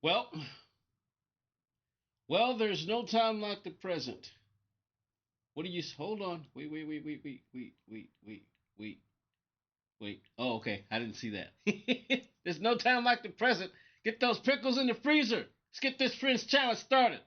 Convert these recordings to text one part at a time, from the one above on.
Well, there's no time like the present. What do you? Hold on. Wait. Oh, okay. I didn't see that. There's no time like the present. Get those pickles in the freezer. Let's get this French challenge started.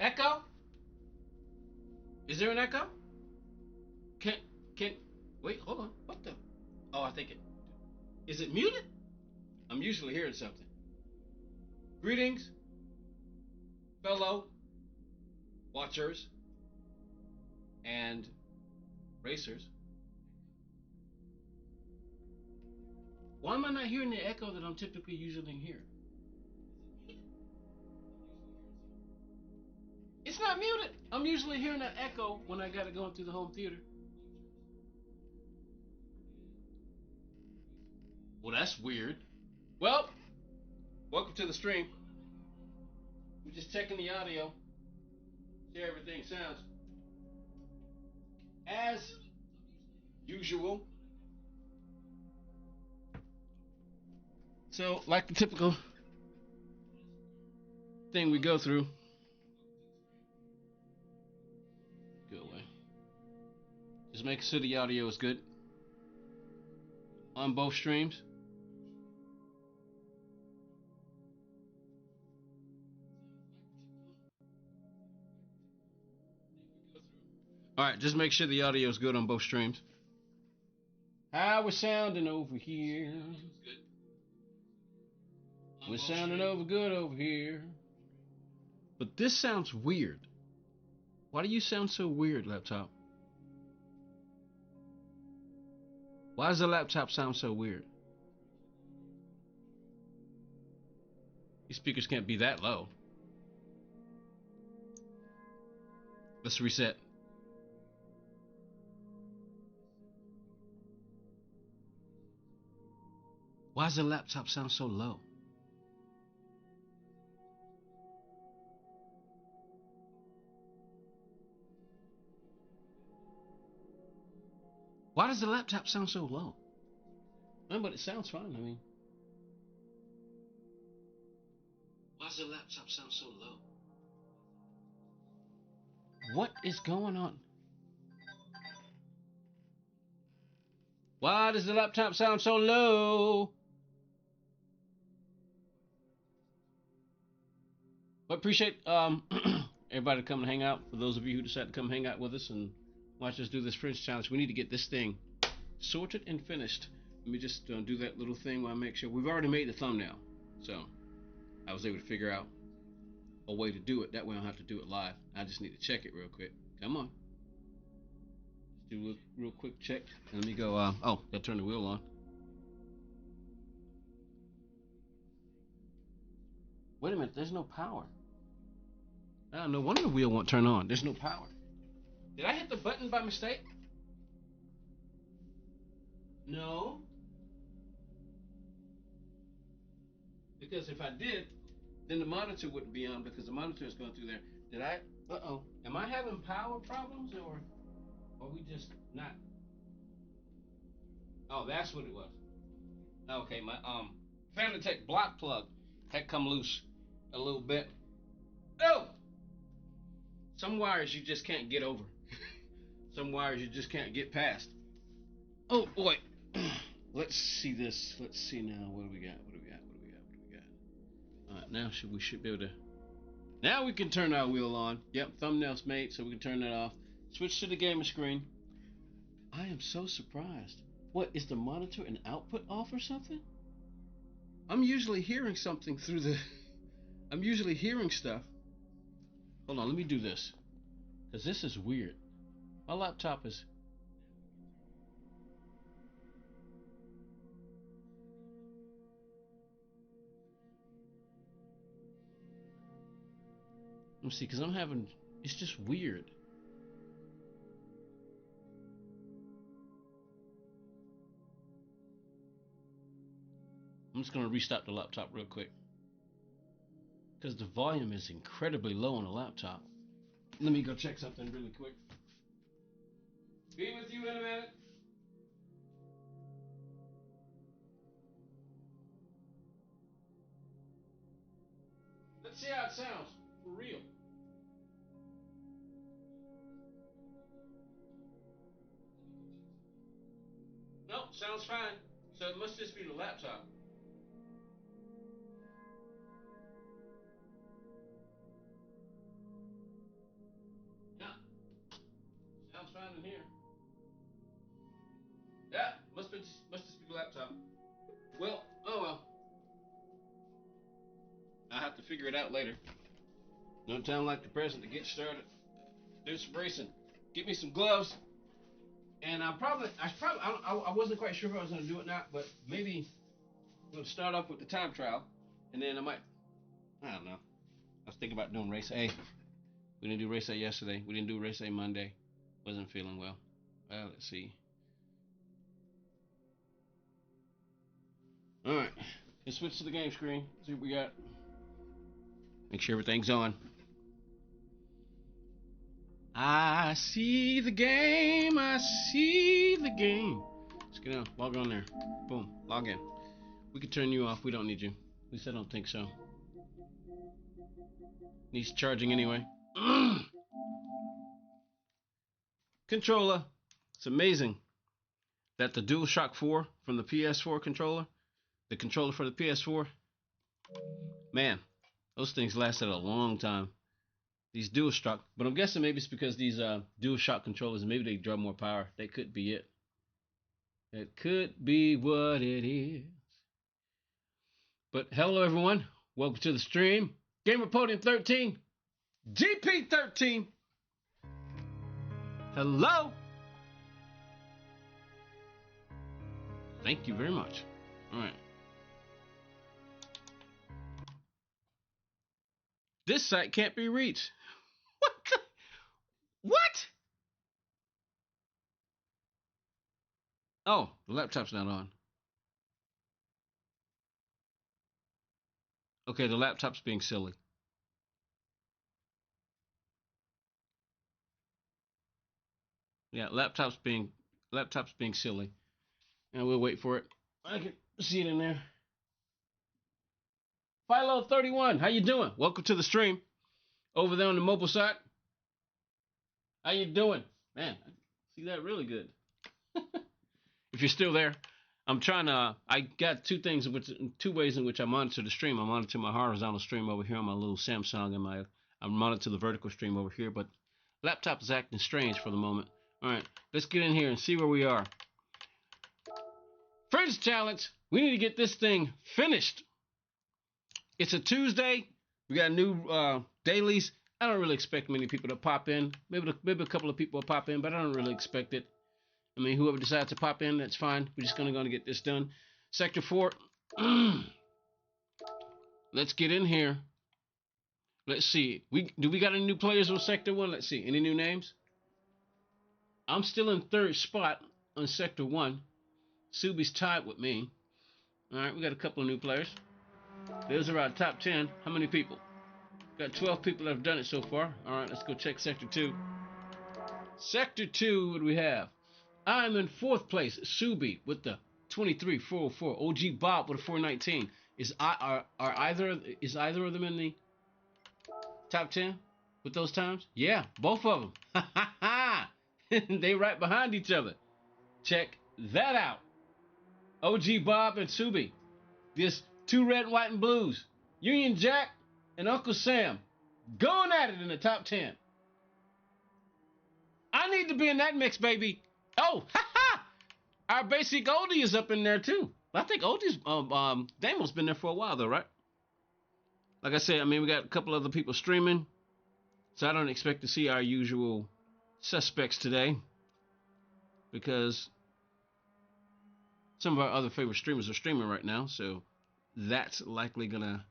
Echo? Is there an echo? Can can wait? Hold on. What the? Oh, I think it. Is it muted? I'm usually hearing something. Greetings, fellow watchers and racers. Why am I not hearing the echo that I'm typically usually hearing? It's not muted. I'm usually hearing that echo when I gotta go through the home theater. Well, that's weird. Well, welcome to the stream. We're just checking the audio, see how everything sounds. As usual. So, like the typical thing we go through, go away. Just make sure the audio is good on both streams. All right, just make sure the audio is good on both streams. How we're sounding over here. We're sounding over good over here. But this sounds weird. Why do you sound so weird, laptop? Why does the laptop sound so weird? These speakers can't be that low. Let's reset. Why does the laptop sound so low? Why does the laptop sound so low? But it sounds fine. I mean, why does the laptop sound so low? What is going on? Why does the laptop sound so low? But appreciate everybody coming to hang out. For those of you who decided to come hang out with us and watch us do this French challenge, we need to get this thing sorted and finished. Let me just do that little thing while I make sure. We've already made the thumbnail, so I was able to figure out a way to do it. That way I don't have to do it live. I just need to check it real quick. Come on. Just do a real quick check. Let me go. Oh, gotta turn the wheel on. Wait a minute. There's no power. I don't know. One of the wheel won't turn on. There's no power. Did I hit the button by mistake? No. Because if I did, then the monitor wouldn't be on because the monitor is going through there. Did I? Uh-oh. Am I having power problems or are we just not? Oh, that's what it was. Okay, my Fanatec block plug had come loose a little bit. Oh! Some wires you just can't get over. Some wires you just can't get past. Oh boy. Let's see this. Let's see now. What do we got? What do we got? What do we got? What do we got? Alright, now we should be able to. Now we can turn our wheel on. Yep, thumbnail's made, so we can turn that off. Switch to the gamer screen. I am so surprised. What, is the monitor and output off or something? I'm usually hearing something through the. I'm usually hearing stuff. Hold on, let me do this. Because this is weird. My laptop is. Let me see, because I'm having. It's just weird. I'm just going to restart the laptop real quick. Because the volume is incredibly low on the laptop. Let me go check something really quick. Be with you in a minute. Let's see how it sounds. For real. Nope, sounds fine. So it must just be the laptop. Yeah. Sounds fine in here. Yeah, must just be the laptop. Well, oh well. I'll have to figure it out later. No time like the present to get started. Do some racing. Get me some gloves. And I wasn't quite sure if I was going to do it or not, but maybe I'm going to start off with the time trial, and then I don't know. I was thinking about doing race A. We didn't do race A yesterday. We didn't do race A Monday. Wasn't feeling well. Well, let's see. All right, let's switch to the game screen. See what we got. Make sure everything's on. I see the game. I see the game. Let's get on. Log on there. Boom. Log in. We can turn you off. We don't need you. At least I don't think so. Needs charging anyway. Controller. It's amazing that the DualShock 4 from the PS4 controller, the controller for the PS4, man, those things lasted a long time. These DualShock, but I'm guessing maybe it's because these DualShock controllers, maybe they draw more power. That could be it. It could be what it is. But hello everyone, welcome to the stream. Gamer Podium 13, GP13. Hello. Thank you very much. All right. This site can't be reached. What the? What? Oh, the laptop's not on. Okay, the laptop's being silly. Yeah, laptop's being silly. And we'll wait for it. I can see it in there. Philo31, how you doing? Welcome to the stream. Over there on the mobile side. How you doing? Man, I see that really good. If you're still there, I'm trying to. I got two ways in which I monitor the stream. I monitor my horizontal stream over here on my little Samsung, and I monitor the vertical stream over here. But laptop is acting strange for the moment. All right, let's get in here and see where we are. First challenge. We need to get this thing finished. It's a Tuesday. We got new dailies. I don't really expect many people to pop in. Maybe a couple of people will pop in, but I don't really expect it. I mean, whoever decides to pop in, that's fine. We're just going to get this done. Sector 4. Let's get in here. Let's see. We got any new players on Sector 1? Let's see. Any new names? I'm still in third spot on Sector 1. Subi's tied with me. Alright, we got a couple of new players. Those are our top 10. How many people? Got 12 people that have done it so far. Alright, let's go check Sector 2. Sector 2, what do we have? I'm in fourth place. Subi with the 23.404. OG Bob with a 419. Is either of them in the top 10 with those times? Yeah, both of them. Ha ha ha! They right behind each other. Check that out. OG Bob and Subi. This two red, white, and blues. Union Jack and Uncle Sam going at it in the top 10. I need to be in that mix, baby. Oh, ha ha! Our basic oldie is up in there too. I think oldie's Damo's been there for a while though, right? Like I said, I mean we got a couple other people streaming, so I don't expect to see our usual suspects today because some of our other favorite streamers are streaming right now, so that's likely gonna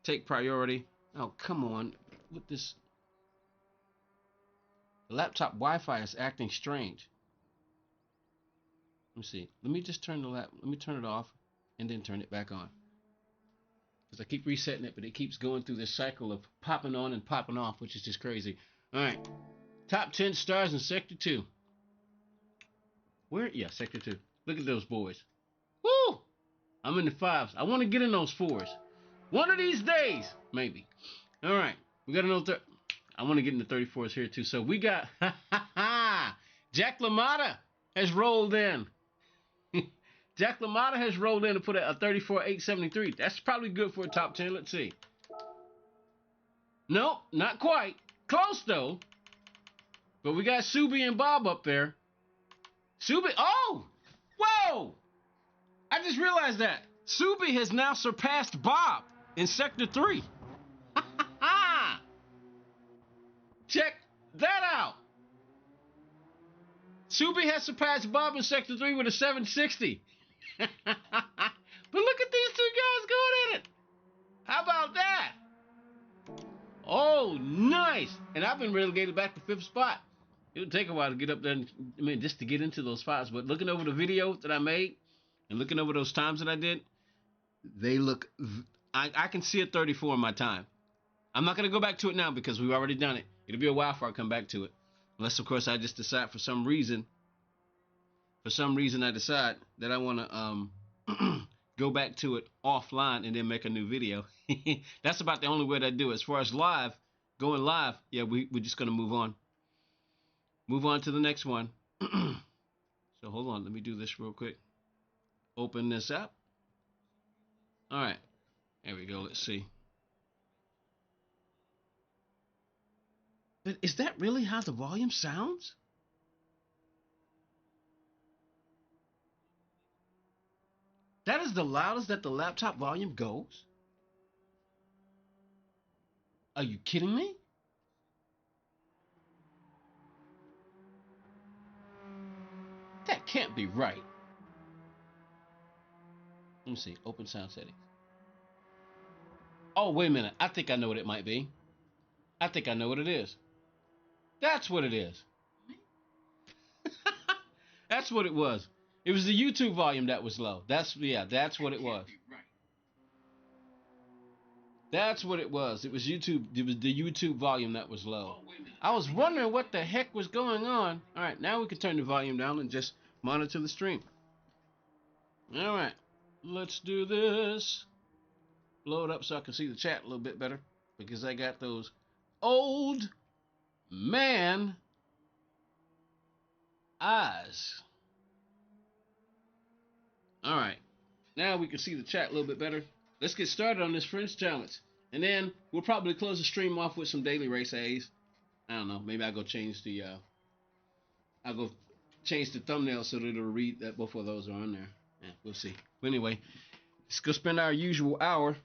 take priority. Oh, come on with this. The laptop Wi-Fi is acting strange. Let me see. Let me just turn let me turn it off and then turn it back on. Because I keep resetting it, but it keeps going through this cycle of popping on and popping off, which is just crazy. Alright. Top 10 stars in Sector 2. Where? Yeah, Sector 2. Look at those boys. Woo! I'm in the 5s. I want to get in those 4s. One of these days, maybe. Alright. We got another I want to get in the 34s here too. So we got Jack LaMotta has rolled in. Jack LaMotta has rolled in to put a 34,873. That's probably good for a top 10. Let's see. Nope, not quite. Close though. But we got Subi and Bob up there. Subi, oh! Whoa! I just realized that. Subi has now surpassed Bob in Sector 3. Check that out. Subi has surpassed Bob in Sector 3 with a 760. But look at these two guys going at it. How about that? Oh, nice. And I've been relegated back to 5th spot. It'll take a while to get up there, just to get into those spots. But looking over the video that I made and looking over those times that I did, they look, I can see a 34 in my time. I'm not going to go back to it now because we've already done it. It'll be a while before I come back to it. Unless, of course, I just decide for some reason I decide that I want to go back to it offline and then make a new video. That's about the only way that I do it. As far as going live, yeah, we're just going to move on. Move on to the next one. So hold on, let me do this real quick. Open this up. All right, there we go. Let's see. Is that really how the volume sounds? That is the loudest that the laptop volume goes? Are you kidding me? That can't be right. Let me see. Open sound settings. Oh, wait a minute. I think I know what it might be. I think I know what it is. That's what it is. That's what it was. It was the YouTube volume that was low. That's what it was. That's what it was. It was YouTube. It was the YouTube volume that was low. I was wondering what the heck was going on. All right, now we can turn the volume down and just monitor the stream. All right, let's do this. Blow it up so I can see the chat a little bit better because I got those old man eyes. All right, now we can see the chat a little bit better. Let's get started on this French challenge, and then we'll probably close the stream off with some daily race A's. I don't know. Maybe I'll go change the thumbnail so that it'll read that both of those are on there. Yeah, we'll see. But anyway, let's go spend our usual hour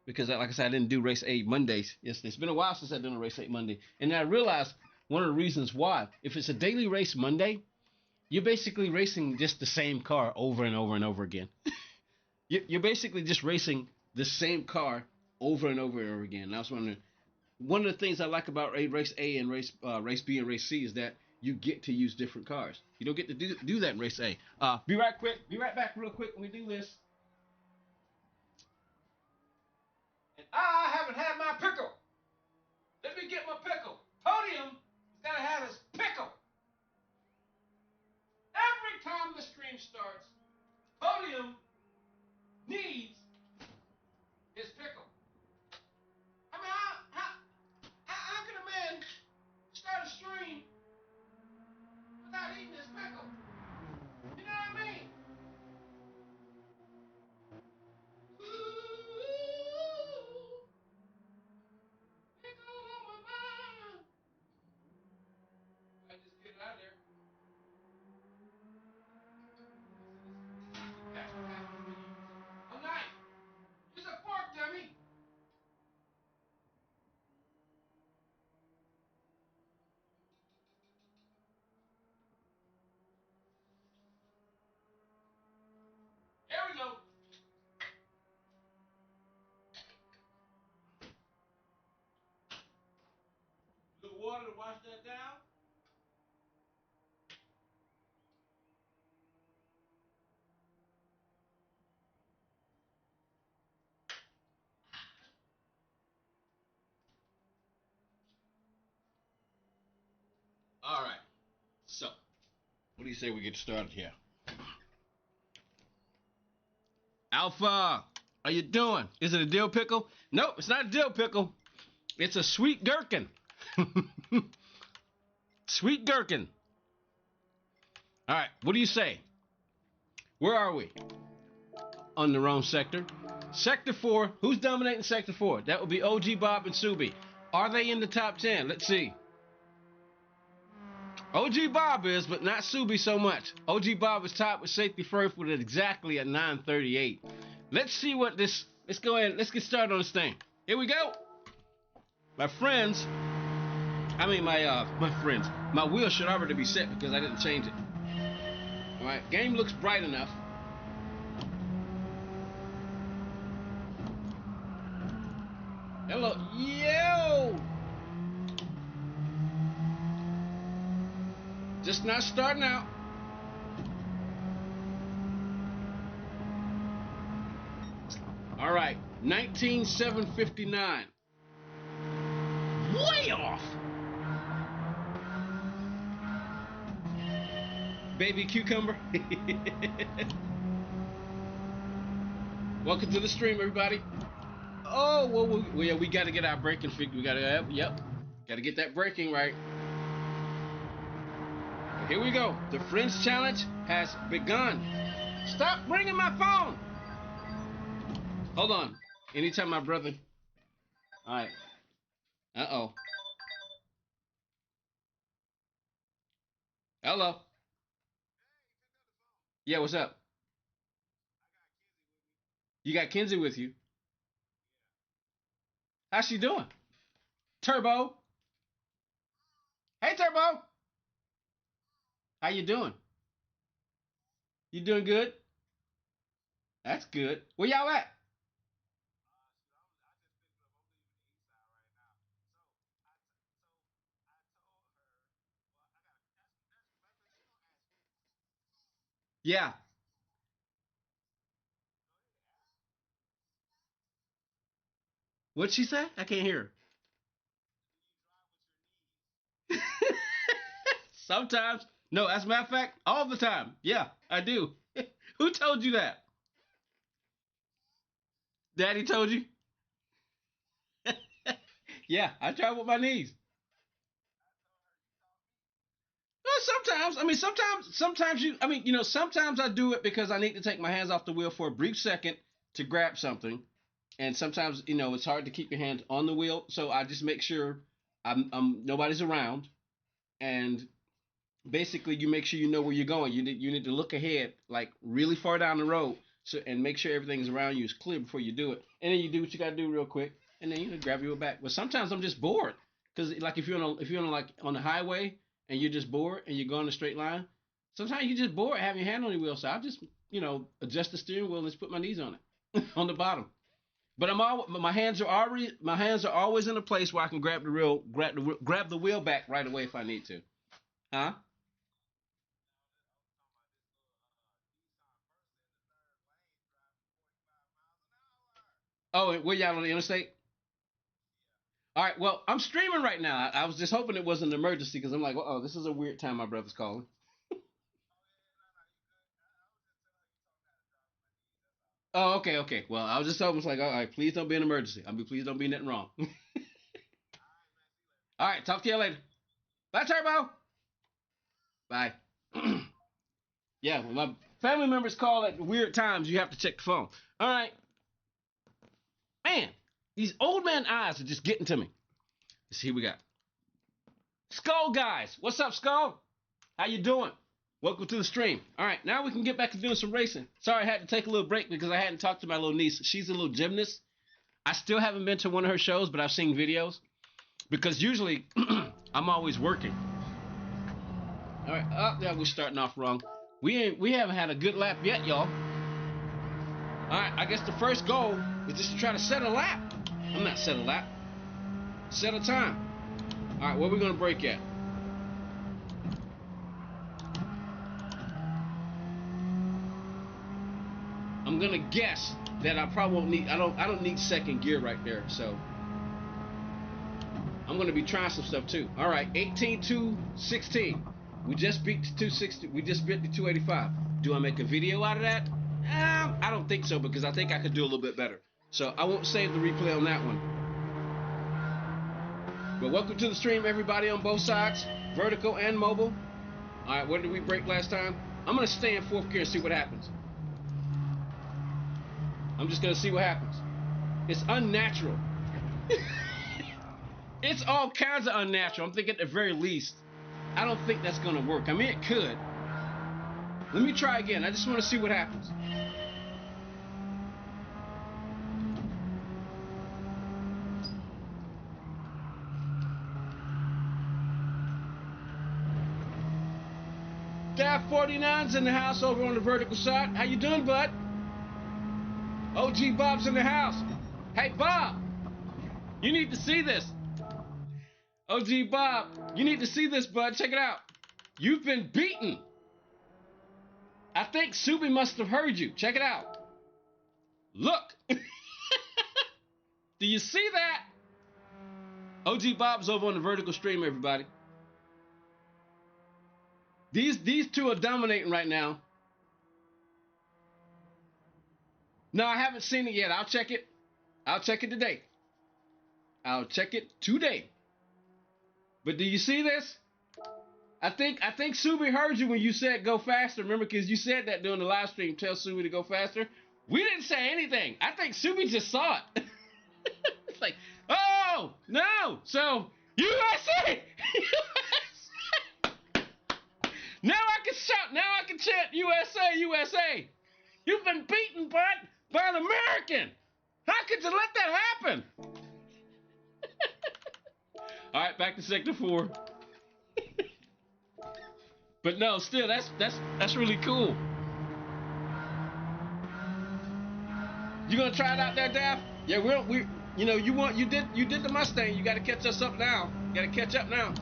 because, like I said, I didn't do race 8 Mondays. Yes, it's been a while since I've done a race 8 Monday, and I realized one of the reasons why. If it's a daily race Monday, you're basically racing just the same car over and over and over again. You're basically just racing the same car over and over and over again. And I was wondering, one of the things I like about race A and race B and race C is that you get to use different cars. You don't get to do that in race A. Be right quick. Be right back real quick when we do this. And I haven't had my pickle. Let me get my pickle. Podium has got to have his pickle. Every time the stream starts, Podium needs his pickle. I mean, how can a man start a stream without eating his pickle? You know what I mean? Ooh, pickle on my mind. I just get it out of there. A knife. Use a fork, dummy. There we go. A little water to wash that down. All right. So, what do you say we get started here? Alpha, how you doing? Is it a dill pickle? Nope, it's not a dill pickle. It's a sweet gherkin. Sweet gherkin. All right, what do you say? Where are we? On the wrong sector. Sector 4. Who's dominating Sector 4? That would be OG Bob and Subi. Are they in the top 10? Let's see. OG Bob is, but not Subi so much. OG Bob is top with safety first with it exactly at 938. Let's see what this. Let's go ahead. Let's get started on this thing. Here we go. My friends. My friends. My wheel should already be set because I didn't change it. All right. Game looks bright enough. Hello. Yo. Just not starting out. All right, 19,759. Way off. Baby cucumber. Welcome to the stream, everybody. Oh, well, yeah, we got to get our braking fixed. We got to, yep, got to get that braking right. Here we go. The French challenge has begun. Stop ringing my phone. Hold on. Anytime my brother. All right. Uh-oh. Hello. Yeah, what's up? You got Kenzie with you. How's she doing? Turbo. Hey, Turbo. How you doing? You doing good? That's good. Where y'all at? Yeah. What'd she say? I can't hear her. Sometimes. No, as a matter of fact, all the time. Yeah, I do. Who told you that? Daddy told you? Yeah, I drive with my knees. Well, sometimes, sometimes sometimes I do it because I need to take my hands off the wheel for a brief second to grab something, and sometimes, it's hard to keep your hands on the wheel, so I just make sure I'm nobody's around, and basically you make sure you know where you're going. You need to look ahead, like really far down the road, so and make sure everything's around you is clear before you do it, and then you do what you got to do real quick, and then you grab your back. But sometimes I'm just bored because like if you're on like on the highway and you're just bored and you're going in a straight line, sometimes you're just bored having your hand on the wheel. So I just adjust the steering wheel and just put my knees on it on the bottom. But my hands are always in a place where I can grab the wheel back right away if I need to. Huh? Oh, where y'all on the interstate? All right. Well, I'm streaming right now. I was just hoping it wasn't an emergency because I'm like, oh, this is a weird time. My brother's calling. Oh, okay, okay. Well, I was just hoping it's like, all right, please don't be an emergency. I mean, please don't be nothing wrong. All right. Talk to you later. Bye, Turbo. Bye. Yeah, when my family members call at weird times, you have to check the phone. All right, man. These old man eyes are just getting to me. Let's see what we got. Skull guys, what's up, Skull? How you doing? Welcome to the stream. All right, now we can get back to doing some racing. Sorry, I had to take a little break because I hadn't talked to my little niece. She's a little gymnast. I still haven't been to one of her shows, but I've seen videos because usually I'm always working. All right, yeah, we're starting off wrong. We haven't had a good lap yet, y'all. All right, I guess the first goal is just to try to set a lap. I'm not set a lap. Set a time. All right, where are we gonna break at? I'm gonna guess that I probably won't need. I don't need second gear right there. So I'm gonna be trying some stuff too. All right, 18 to 16. We just beat the 260. We just beat the 285. Do I make a video out of that? I don't think so because I think I could do a little bit better. So I won't save the replay on that one. But welcome to the stream, everybody on both sides, vertical and mobile. All right, what did we break last time? I'm gonna stay in fourth gear and see what happens. I'm just gonna see what happens. It's unnatural. It's all kinds of unnatural. I'm thinking at the very least, I don't think that's gonna work. I mean, it could. Let me try again. I just want to see what happens. Staff 49's in the house over on the vertical side. How you doing, bud? OG Bob's in the house. Hey, Bob, you need to see this. OG Bob, you need to see this, bud. Check it out. You've been beaten. I think Subi must have heard you. Check it out. Look. Do you see that? OG Bob's over on the vertical stream, everybody. These two are dominating right now. No, I haven't seen it yet. I'll check it. I'll check it today. I'll check it today. But do you see this? I think Subi heard you when you said go faster. Remember, because you said that during the live stream. Tell Subi to go faster. We didn't say anything. I think Subi just saw it. It's like, oh no! So USA, USA. Now I can shout. Now I can chant USA, USA. You've been beaten, bud, by an American. How could you let that happen? All right, back to sector 4. But no, still, that's really cool. You gonna try it out there, Daff? Yeah, we you know you did the Mustang. You got to catch us up now. You got to catch up now.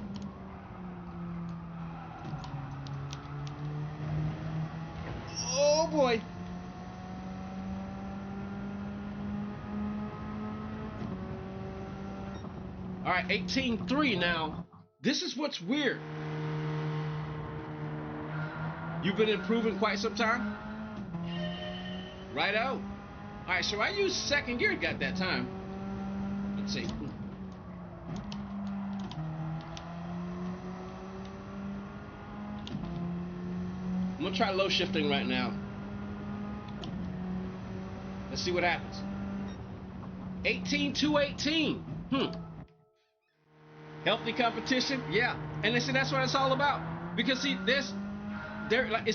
Oh boy. All right, 18.3 now. This is what's weird. You've been improving quite some time? Righto. All right, so I used second gear got that time. Let's see. I'm gonna try low shifting right now. Let's see what happens. 18-18. Healthy competition, yeah. And they say that's what it's all about. Because see, it's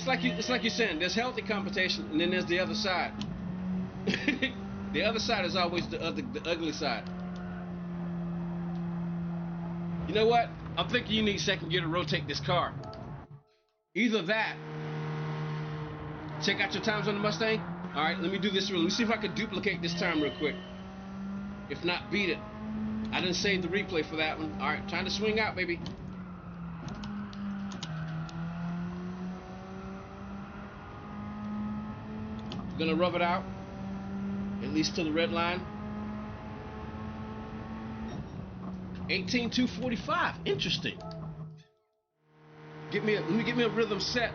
like you're saying, there's healthy competition, and then there's the other side. The other side is always the ugly side. You know what? I'm thinking you need second gear to rotate this car. Either that. Check out your times on the Mustang. All right, let me do this. Let me see if I can duplicate this time real quick. If not, beat it. I didn't save the replay for that one. All right, trying to swing out, baby. We're gonna rub it out, at least to the red line. 18,245. Interesting. Let me get me a rhythm set.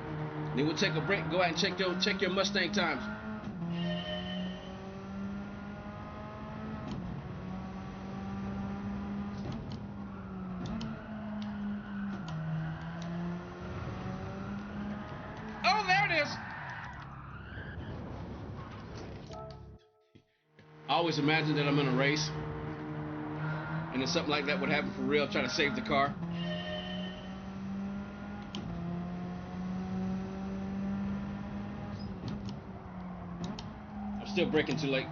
Then we'll take a break. Go out and check your Mustang times. Oh, there it is. I always imagine that I'm in a race, and then something like that would happen for real. Try to save the car. I'm still braking too late.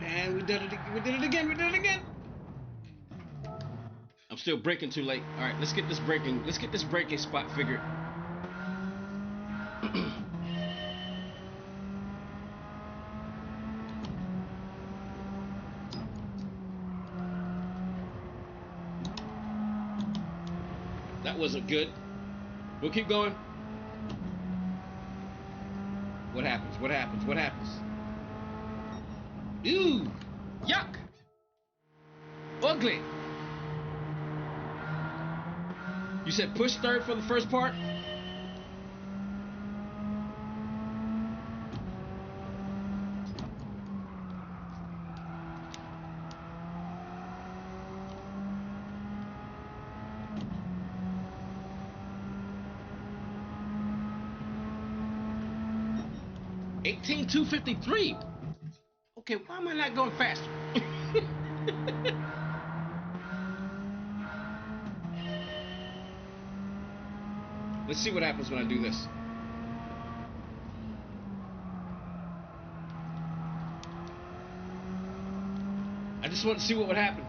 And we did it again. I'm still braking too late. All right, let's get this braking spot figured. That wasn't good. We'll keep going. What happens? What happens? What happens? Ooh, yuck. Ugly. You said push third for the first part? $18,253. Okay, why am I not going faster? Let's see what happens when I do this. I just want to see what would happen.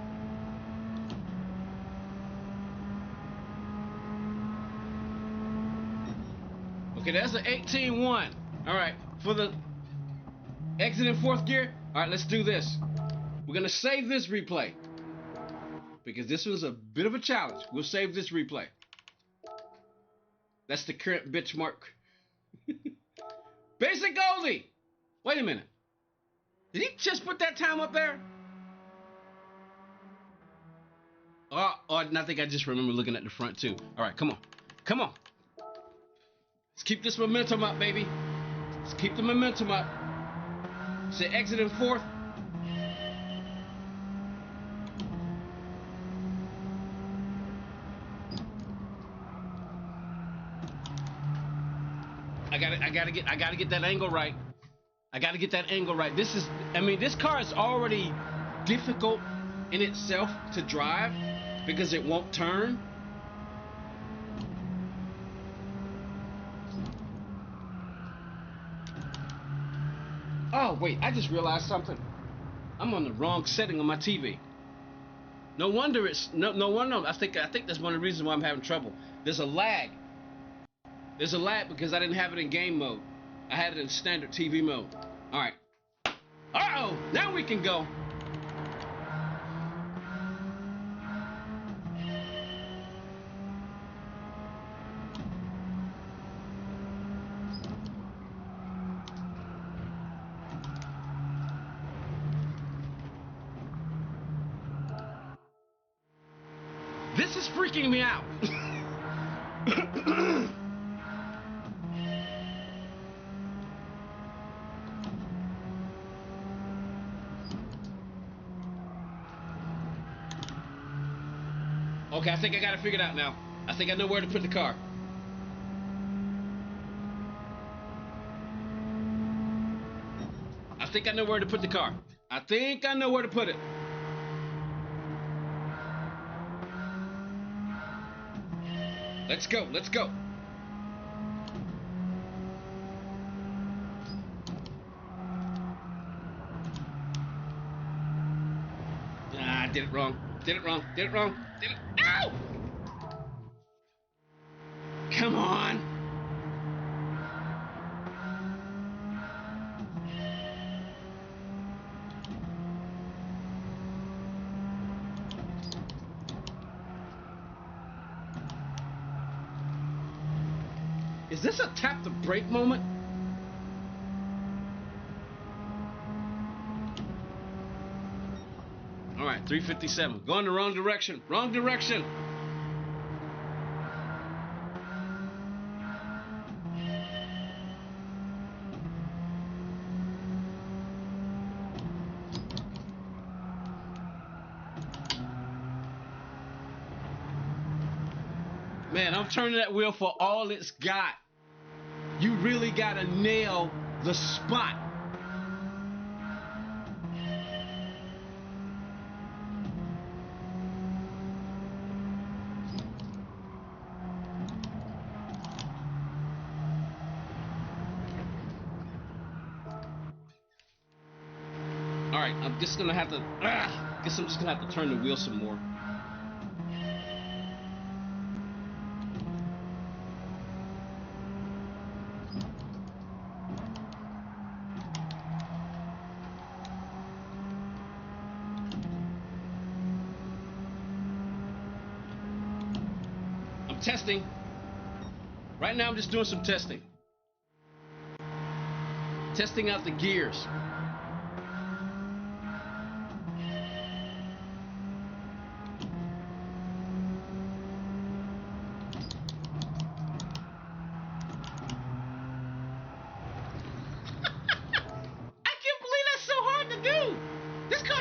Okay, that's an 18-1. All right, for the exit in fourth gear. All right, let's do this. We're gonna save this replay because this was a bit of a challenge. We'll save this replay. That's the current benchmark. Basic Goldie. Wait a minute. Did he just put that time up there? Oh, I think I just remember looking at the front too. All right, come on. Come on. Let's keep this momentum up, baby. Let's keep the momentum up. Say exit in fourth. I gotta get that angle right. I gotta get that angle right. This car is already difficult in itself to drive because it won't turn. Oh wait, I just realized something. I'm on the wrong setting on my TV. No wonder it's no wonder. I think that's one of the reasons why I'm having trouble. There's a lag. There's a lag because I didn't have it in game mode. I had it in standard TV mode. All right. Uh-oh, now we can go. This is freaking me out. Okay, I think I got it figured out now. I think I know where to put the car. I think I know where to put the car. I think I know where to put it. Let's go, let's go. Ah, I did it wrong. Did it wrong. Did it wrong. Did it. Ow! Come on. Is this a tap the brake moment? All right, 357. Going the wrong direction. Wrong direction. Man, I'm turning that wheel for all it's got. You really gotta nail the spot. All right, I'm just gonna have to. Guess I'm just gonna have to turn the wheel some more. I'm testing. Right now, I'm just doing some testing. Testing out the gears.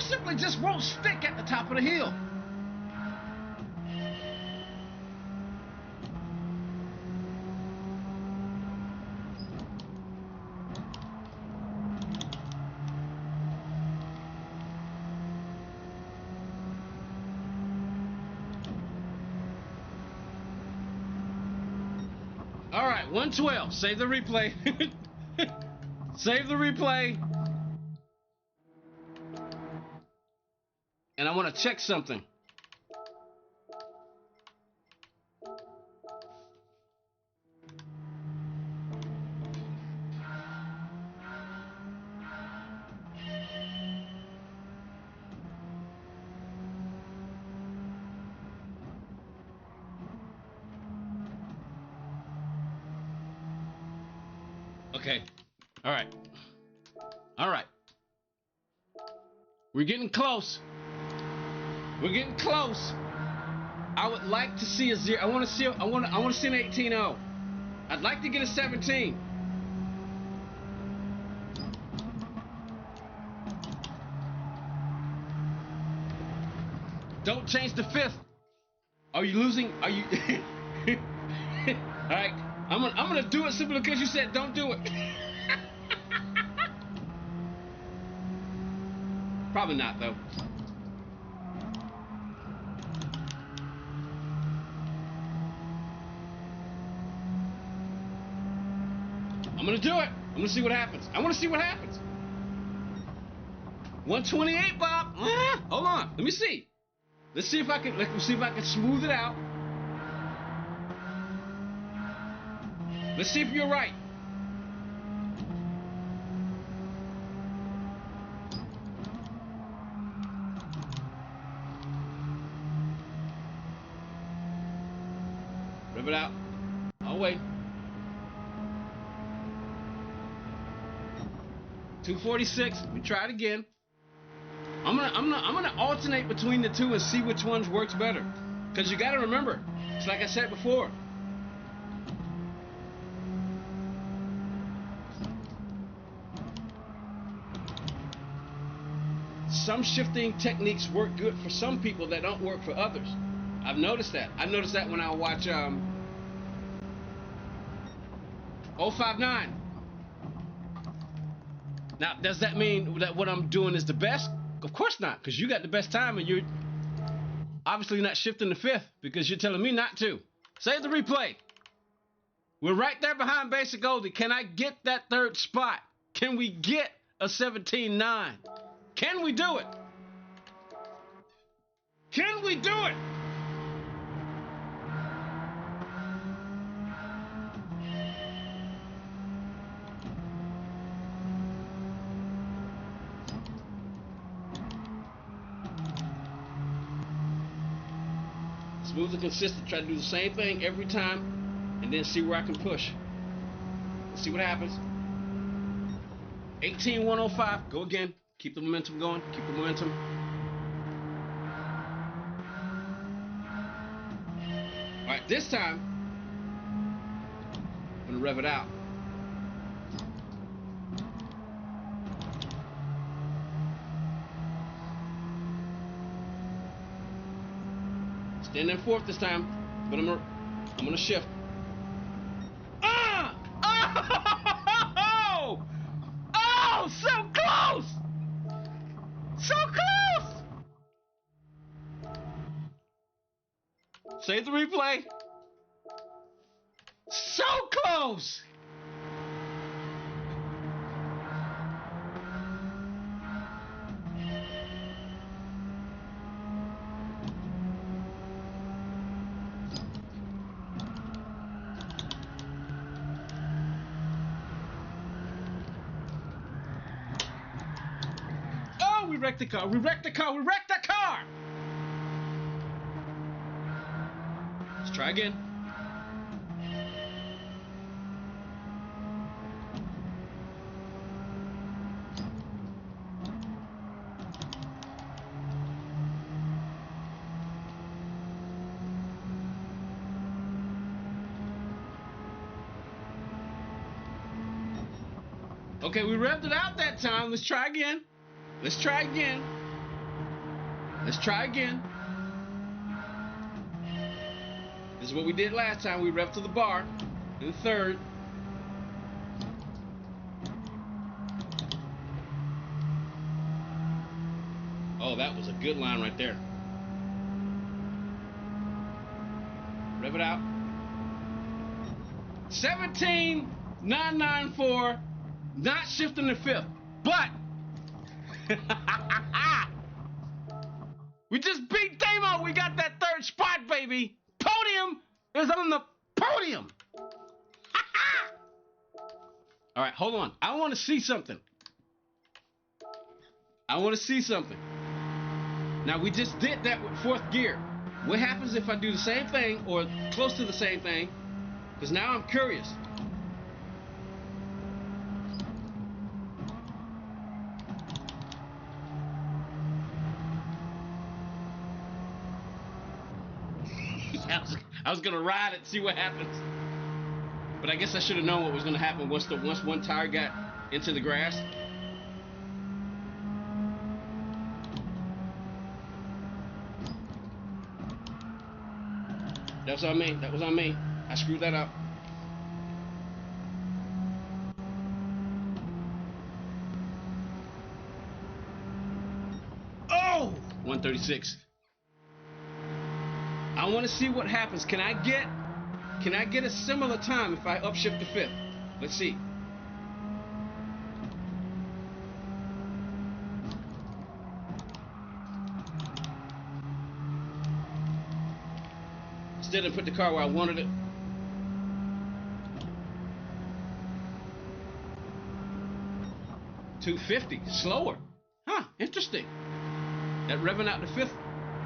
Simply just won't stick at the top of the hill. All right, 112. Save the replay. Save the replay. And I want to check something. Okay. All right. All right. We're getting close. We're getting close. I would like to see a 0. I want to see an 18-0. I'd like to get a 17. Don't change the 5th. Are you losing? Are you? All right. I'm gonna do it simply because you said don't do it. Probably not though. I'm gonna do it. I'm gonna see what happens. I want to see what happens. 128, Bob. Hold on. Let me see. Let's see if I can smooth it out. Let's see if you're right. Rip it out. I'll wait. 246. Let me try it again. I'm gonna alternate between the two and see which ones works better. Cause you gotta remember, it's like I said before. Some shifting techniques work good for some people that don't work for others. I've noticed that. I noticed that when I watch 059. Now, does that mean that what I'm doing is the best? Of course not, because you got the best time and you're obviously not shifting the 5th because you're telling me not to. Save the replay. We're right there behind Basic Oldie. Can I get that 3rd spot? Can we get a 17-9? Can we do it? Can we do it? Smooth and consistent. Try to do the same thing every time and then see where I can push. See what happens. 18,105. Go again. Keep the momentum going. Keep the momentum. All right, this time, I'm going to rev it out. Stand in fourth this time, but I'm gonna shift. Ah! Oh! Oh! So close! So close! Save the replay. So close! We wrecked the car. We wrecked the car. We wrecked the car. Let's try again. Okay, we revved it out that time. Let's try again. Let's try again. Let's try again. This is what we did last time. We revved to the bar in the third. Oh, that was a good line right there. Rev it out. 17,994. Not shifting the fifth, but we just beat Damo. We got that third spot, baby. Podium is on the podium. All right, hold on. I want to see something. I want to see something. Now, we just did that with fourth gear. What happens if I do the same thing or close to the same thing? Because now I'm curious. I was gonna ride it, see what happens. But I guess I should have known what was gonna happen once one tire got into the grass. That was on me. That was on me. I screwed that up. Oh! 136. I want to see what happens. Can I get a similar time if I upshift the fifth? Let's see. Still didn't put the car where I wanted it. $250, slower. Huh, interesting. That revving out the fifth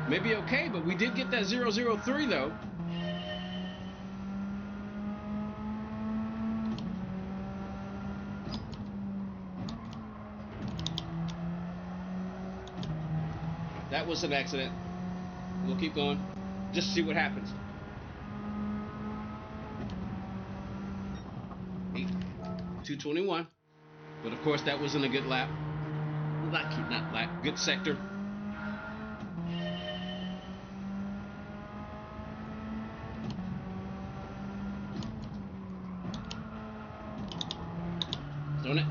may be okay, but we did get that 003 though. That was an accident. We'll keep going. Just see what happens. 221. But of course that wasn't a good lap. Not lap, good sector. Doing it.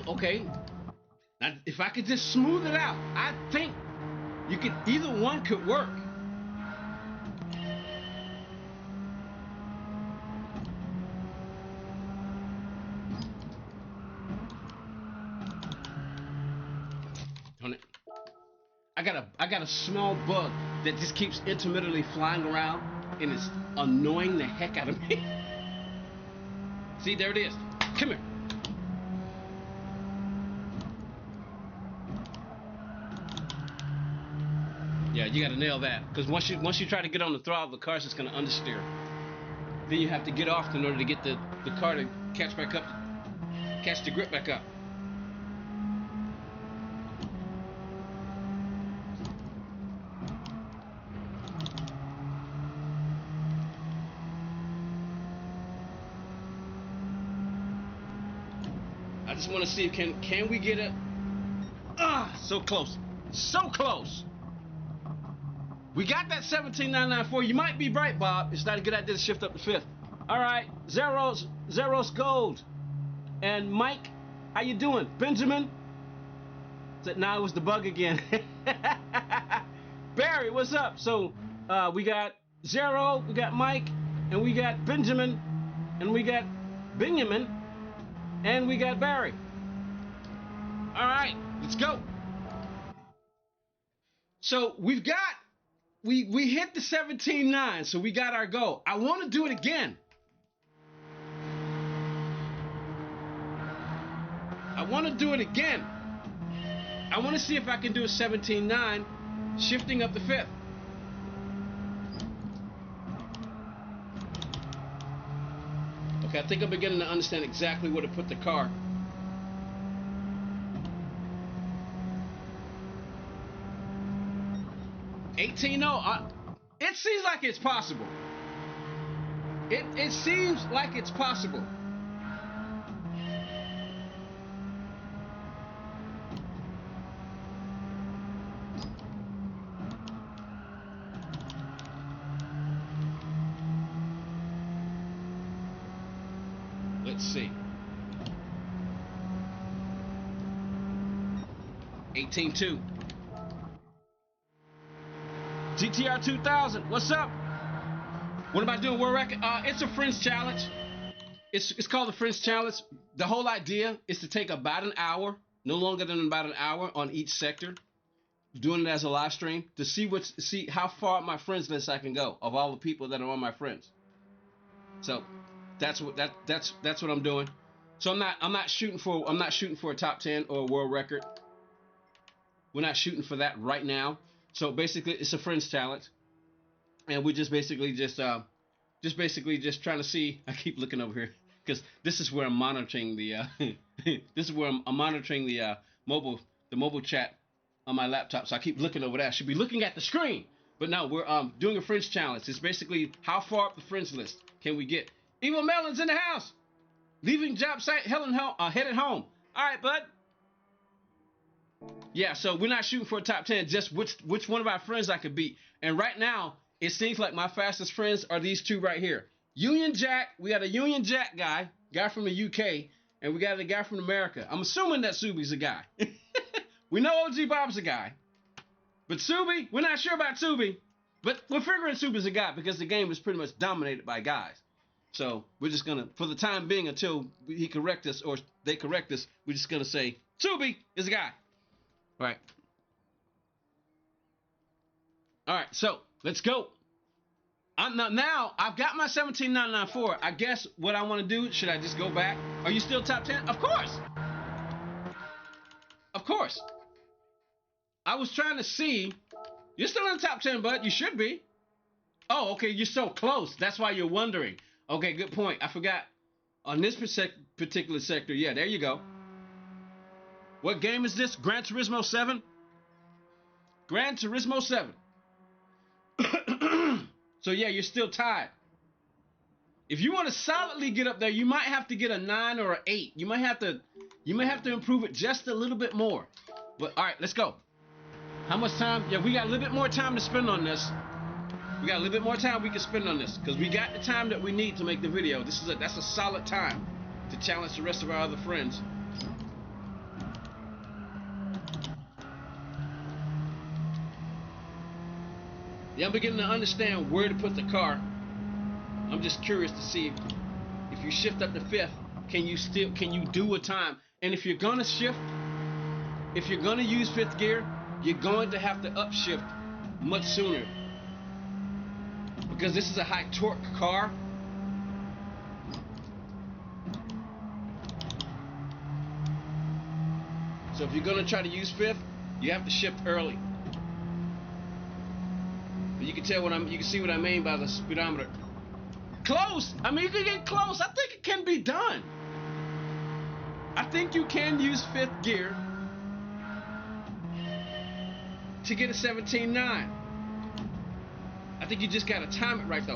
Okay. Now, if I could just smooth it out, I think either one could work. Darn it. I got a small bug that just keeps intermittently flying around and it's annoying the heck out of me. See, there it is. Come here. you got to nail that, because once you try to get on the throttle, the car's just going to understeer. Then you have to get off in order to get the car to catch back up, catch the grip back up. I just want to see if can we get it. So close, so close. We got that 17994. You might be right, Bob. It's not a good idea to shift up to fifth. All right, Zeros Gold and Mike, how you doing? Benjamin said, "Nah, it was the bug again." Barry, what's up? So we got Zero, we got Mike, and we got Benjamin, and we got Benjamin, and we got Barry. All right, let's go. So we've got, we hit the 17.9, so we got our goal. I want to do it again. I want to do it again. I want to see if I can do a 17.9, shifting up the fifth. Okay, I think I'm beginning to understand exactly where to put the car. It seems like it's possible. It seems like it's possible. Let's see. 18.2. GTR 2000, what's up? What am I doing? World record? It's a French challenge. It's called the French challenge. The whole idea is to take about an hour, no longer than about an hour on each sector, doing it as a live stream to see how far my friends list I can go of all the people that are on my friends. So that's what I'm doing. So I'm not shooting for a top 10 or a world record. We're not shooting for that right now. So basically, it's a friends challenge, and we're just basically just trying to see. I keep looking over here because this is where I'm monitoring the this is where I'm monitoring the mobile chat on my laptop. So I keep looking over there. I should be looking at the screen, but no, we're doing a friends challenge. It's basically how far up the friends list can we get. Evil Melon's in the house, leaving job site, headed home. All right, bud. Yeah, so we're not shooting for a top 10, just which one of our friends I could beat. And right now, it seems like my fastest friends are these two right here. Union Jack, we got a Union Jack guy from the UK, and we got a guy from America. I'm assuming that Subi's a guy. We know OG Bob's a guy. But Subi, we're not sure about Subi. But we're figuring Subi's a guy because the game is pretty much dominated by guys. So we're just going to, for the time being, until he correct us or they correct us, we're just going to say Subi is a guy. All right. All right, so let's go. Now I've got my 17994. I guess what I want to do, should I just go back? Are you still top 10? Of course. Of course. I was trying to see. You're still in the top 10, bud. You should be. Oh, okay. You're so close. That's why you're wondering. Okay, good point. I forgot. On this particular sector, yeah, there you go. What game is this? Gran Turismo 7? Gran Turismo 7. So yeah, you're still tied. If you want to solidly get up there, you might have to get a 9 or an 8. You might have to improve it just a little bit more. But all right, let's go. How much time? Yeah, we got a little bit more time to spend on this. We got a little bit more time we can spend on this because we got the time that we need to make the video. That's a solid time to challenge the rest of our other friends. Yeah, I'm beginning to understand where to put the car. I'm just curious to see if you shift up to fifth, can you do a time? And if you're gonna shift, if you're gonna use fifth gear, you're going to have to upshift much sooner because this is a high torque car. So if you're gonna try to use fifth, you have to shift early. You can tell you can see what I mean by the speedometer. Close. I mean, you can get close. I think it can be done. I think you can use 5th gear to get a 17.9. I think you just gotta time it right though.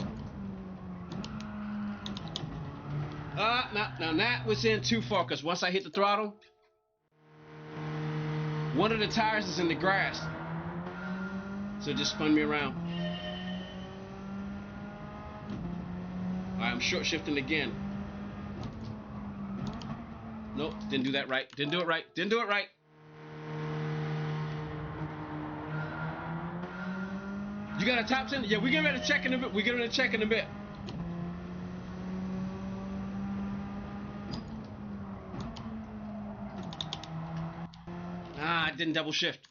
Now that was in too far, because once I hit the throttle, one of the tires is in the grass. So it just spun me around. Alright, I'm short shifting again. Nope, didn't do that right. Didn't do it right. Didn't do it right. You got a top 10? Yeah, we get ready to check in a bit. We get ready to check in a bit. I didn't double shift.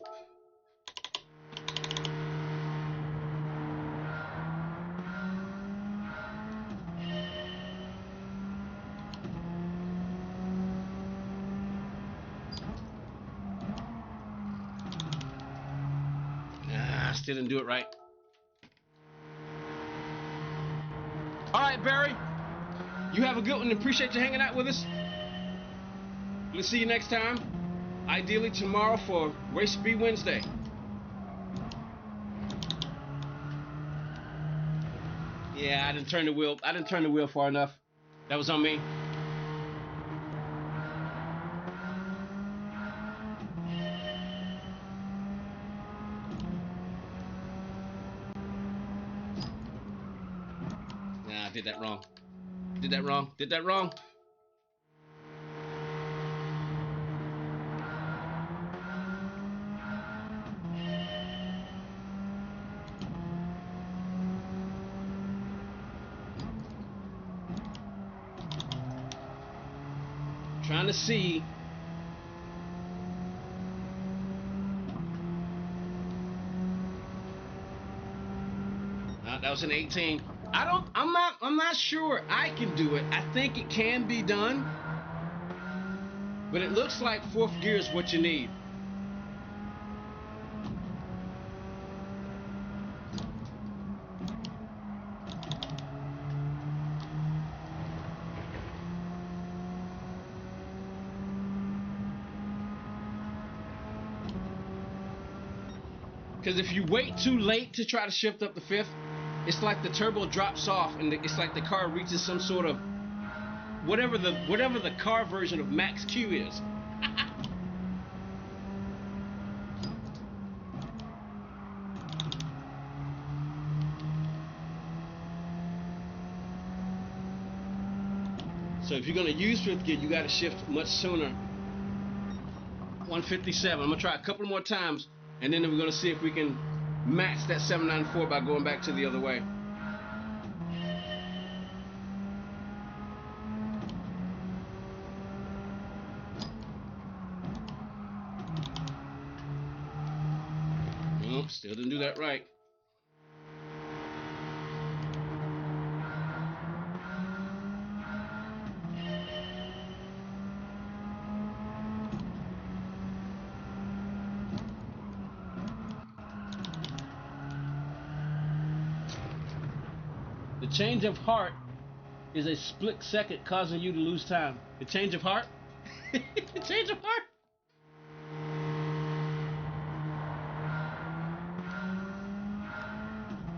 Still didn't do it right. All right, Barry. You have a good one. Appreciate you hanging out with us. We'll see you next time. Ideally tomorrow for Race B Wednesday. Yeah, I didn't turn the wheel. I didn't turn the wheel far enough. That was on me. Nah, I did that wrong. Did that wrong. Did that wrong. Trying to see. That was an 18. I'm not sure I can do it. I think it can be done. But it looks like 4th gear is what you need. Because if you wait too late to try to shift up the 5th, it's like the turbo drops off and it's like the car reaches some sort of whatever the car version of max Q is. So if you're going to use 5th gear, you got to shift much sooner. 157. I'm going to try a couple more times, and then we're going to see if we can match that 794 by going back to the other way. Nope, still didn't do that right. The change of heart is a split second causing you to lose time. The change of heart? The change of heart?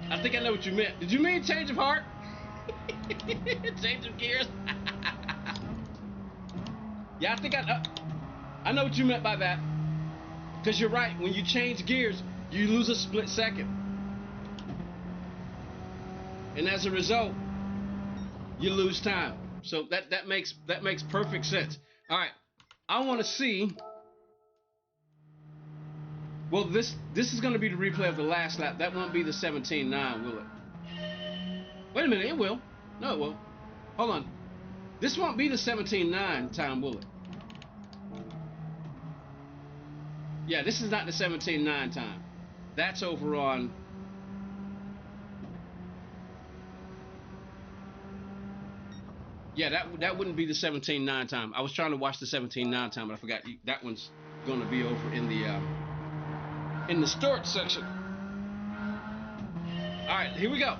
I think I know what you meant. Did you mean change of heart? Change of gears? Yeah, I think I know what you meant by that. Because you're right. When you change gears, you lose a split second. And as a result, you lose time. So that makes perfect sense. All right, I want to see. Well, this is going to be the replay of the last lap. That won't be the 17.9, will it? Wait a minute, it will. No, it won't. Hold on. This won't be the 17.9 time, will it? Yeah, this is not the 17.9 time. That's over on. Yeah, that wouldn't be the 17.9 time. I was trying to watch the 17.9 time, but I forgot that one's going to be over in the start section. All right, here we go.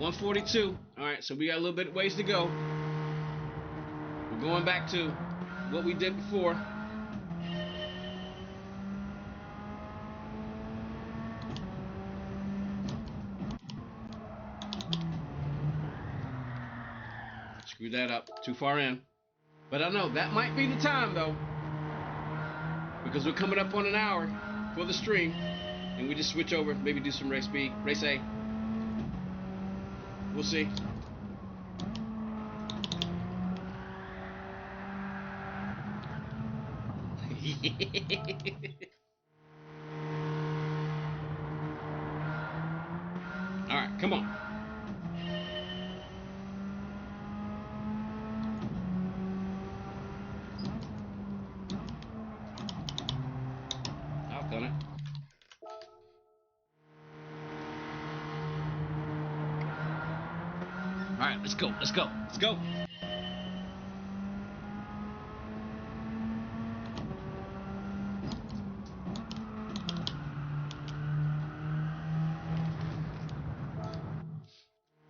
$142. All right, so we got a little bit of ways to go. We're going back to what we did before. Screw that up. Too far in. But I know that might be the time though, because we're coming up on an hour for the stream, and we just switch over, maybe do some race B, race A. We'll see. All right, come on. I've done it. All right, let's go. Let's go. Let's go.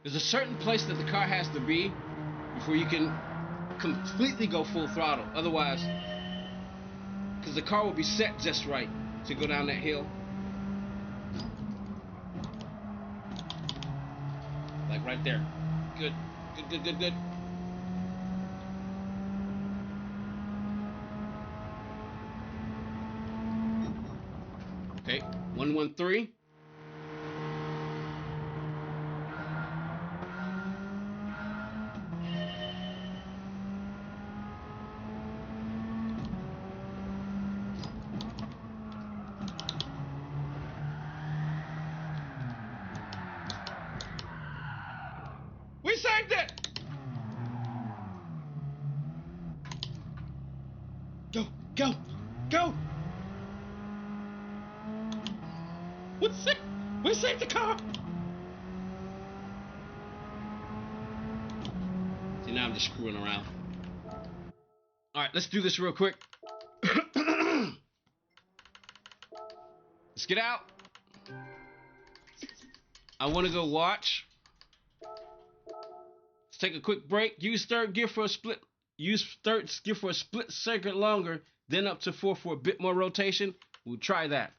There's a certain place that the car has to be before you can completely go full throttle. Otherwise, because the car will be set just right to go down that hill. Like right there. Good, good, good, good, good. Okay, 113. We saved it! Go, go, go! We saved the car! See, now I'm just screwing around. Alright, let's do this real quick. Let's get out. I want to go watch. Let's take a quick break. Use third gear for a split. Use third gear for a split second longer, then up to 4 for a bit more rotation. We'll try that.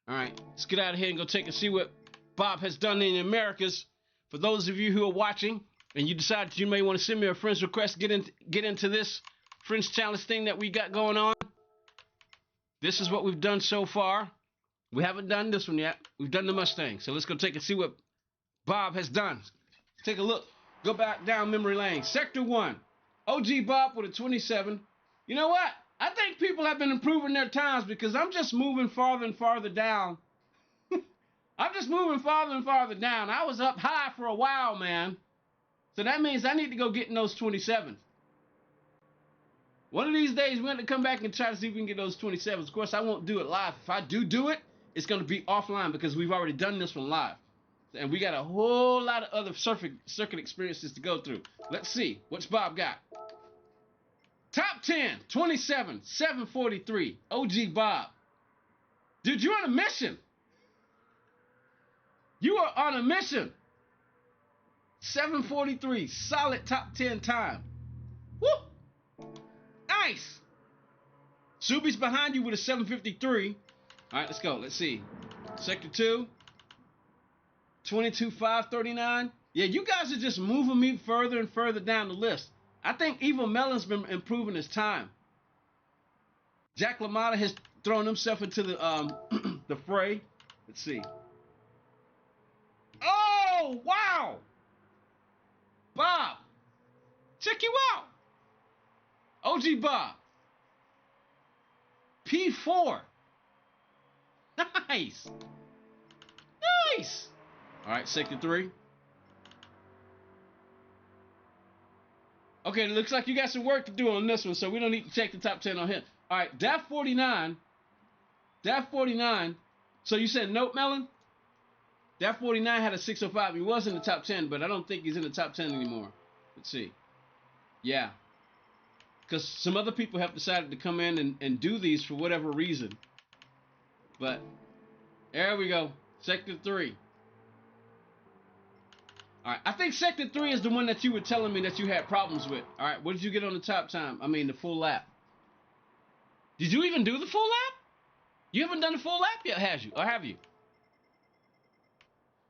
All right, let's get out of here and go take and see what Bob has done in the Americas. For those of you who are watching and you decide you may want to send me a friend's request, get into this Friends Challenge thing that we got going on. This is what we've done so far. We haven't done this one yet. We've done the Mustang. So let's go take and see what Bob has done. Take a look. Go back down memory lane. Sector 1. OG Bob with a 27. You know what? I think people have been improving their times because I'm just moving farther and farther down. I'm just moving farther and farther down. I was up high for a while, man. So that means I need to go get in those 27s. One of these days, we're going to come back and try to see if we can get those 27s. Of course, I won't do it live. If I do it, it's going to be offline because we've already done this one live. And we got a whole lot of other circuit experiences to go through. Let's see. What's Bob got? Top 10, 27, 743. OG Bob. Dude, you're on a mission. You are on a mission. 743. Solid top 10 time. Woo! Nice. Subi's behind you with a 753. All right, let's go. Let's see. Sector 2. 22,539. Yeah, you guys are just moving me further and further down the list. I think Evil Melon's been improving his time. Jack LaMotta has thrown himself into the the fray. Let's see. Oh, wow! Bob, check you out. OG Bob. P4. Nice. Nice. All right, sector 3. Okay, it looks like you got some work to do on this one, so we don't need to check the top 10 on him. All right, DAF 49. DAF 49 So you said nope, Melon? That 49 had a 605. He was in the top 10, but I don't think he's in the top 10 anymore. Let's see. Yeah. Because some other people have decided to come in and do these for whatever reason. But there we go. Sector 3. All right. I think Sector 3 is the one that you were telling me that you had problems with. All right. What did you get on the top time? I mean, the full lap. Did you even do the full lap? You haven't done the full lap yet, have you? Or have you?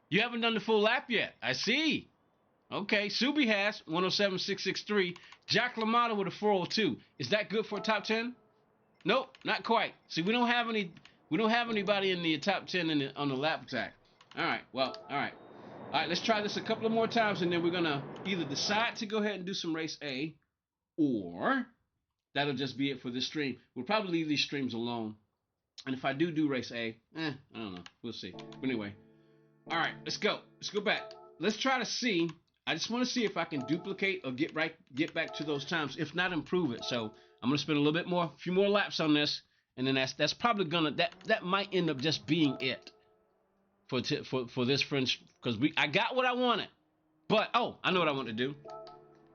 You haven't done the full lap yet. I see. Okay. Subi has 107.663. Jack LaMotta with a 402. Is that good for a top 10? Nope, not quite. See, we don't have anybody in the top 10 on the lap attack. All right. Well, all right. All right, let's try this a couple of more times, and then we're going to either decide to go ahead and do some race A, or that'll just be it for this stream. We'll probably leave these streams alone. And if I do race A, I don't know. We'll see. But anyway, all right, let's go. Let's go back. Let's try to see. I just want to see if I can duplicate or get back to those times. If not, improve it. So I'm going to spend a few more laps on this, and then that's probably that might end up just being it for this French, because I got what I wanted. But I know what I want to do.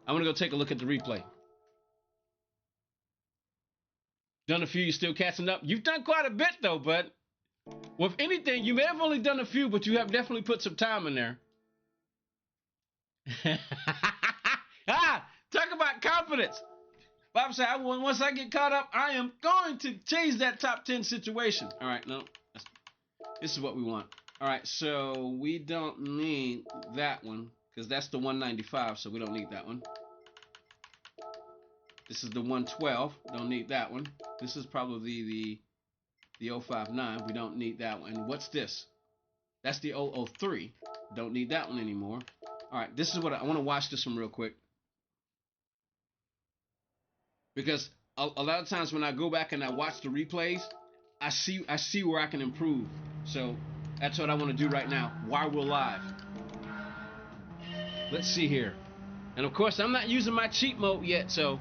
I want to go take a look at the replay. Done a few, you still catching up? You've done quite a bit though, bud. Well, if anything, you may have only done a few, but you have definitely put some time in there. Talk about confidence. Bob said, once I get caught up, I am going to change that top 10 situation. All right, no, this is what we want. All right, so we don't need that one because that's the 195, so we don't need that one. This is the 112. Don't need that one. This is probably the 059. We don't need that one. And what's this? That's the 003. Don't need that one anymore. All right, this is what I want to watch this one real quick. Because a lot of times when I go back and I watch the replays, I see where I can improve. So that's what I want to do right now while we're live. Let's see here. And of course, I'm not using my cheat mode yet, so.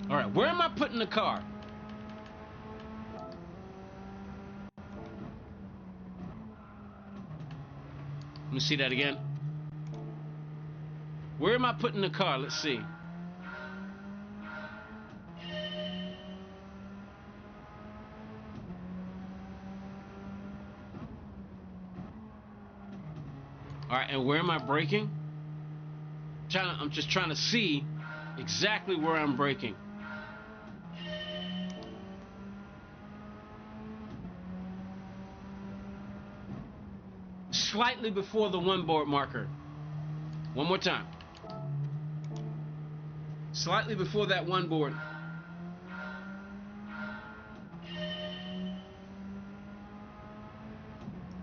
All right, where am I putting the car? Let me see that again. Where am I putting the car? Let's see. All right, and where am I braking? I'm just trying to see exactly where I'm braking. Slightly before the one board marker. One more time. Slightly before that one board.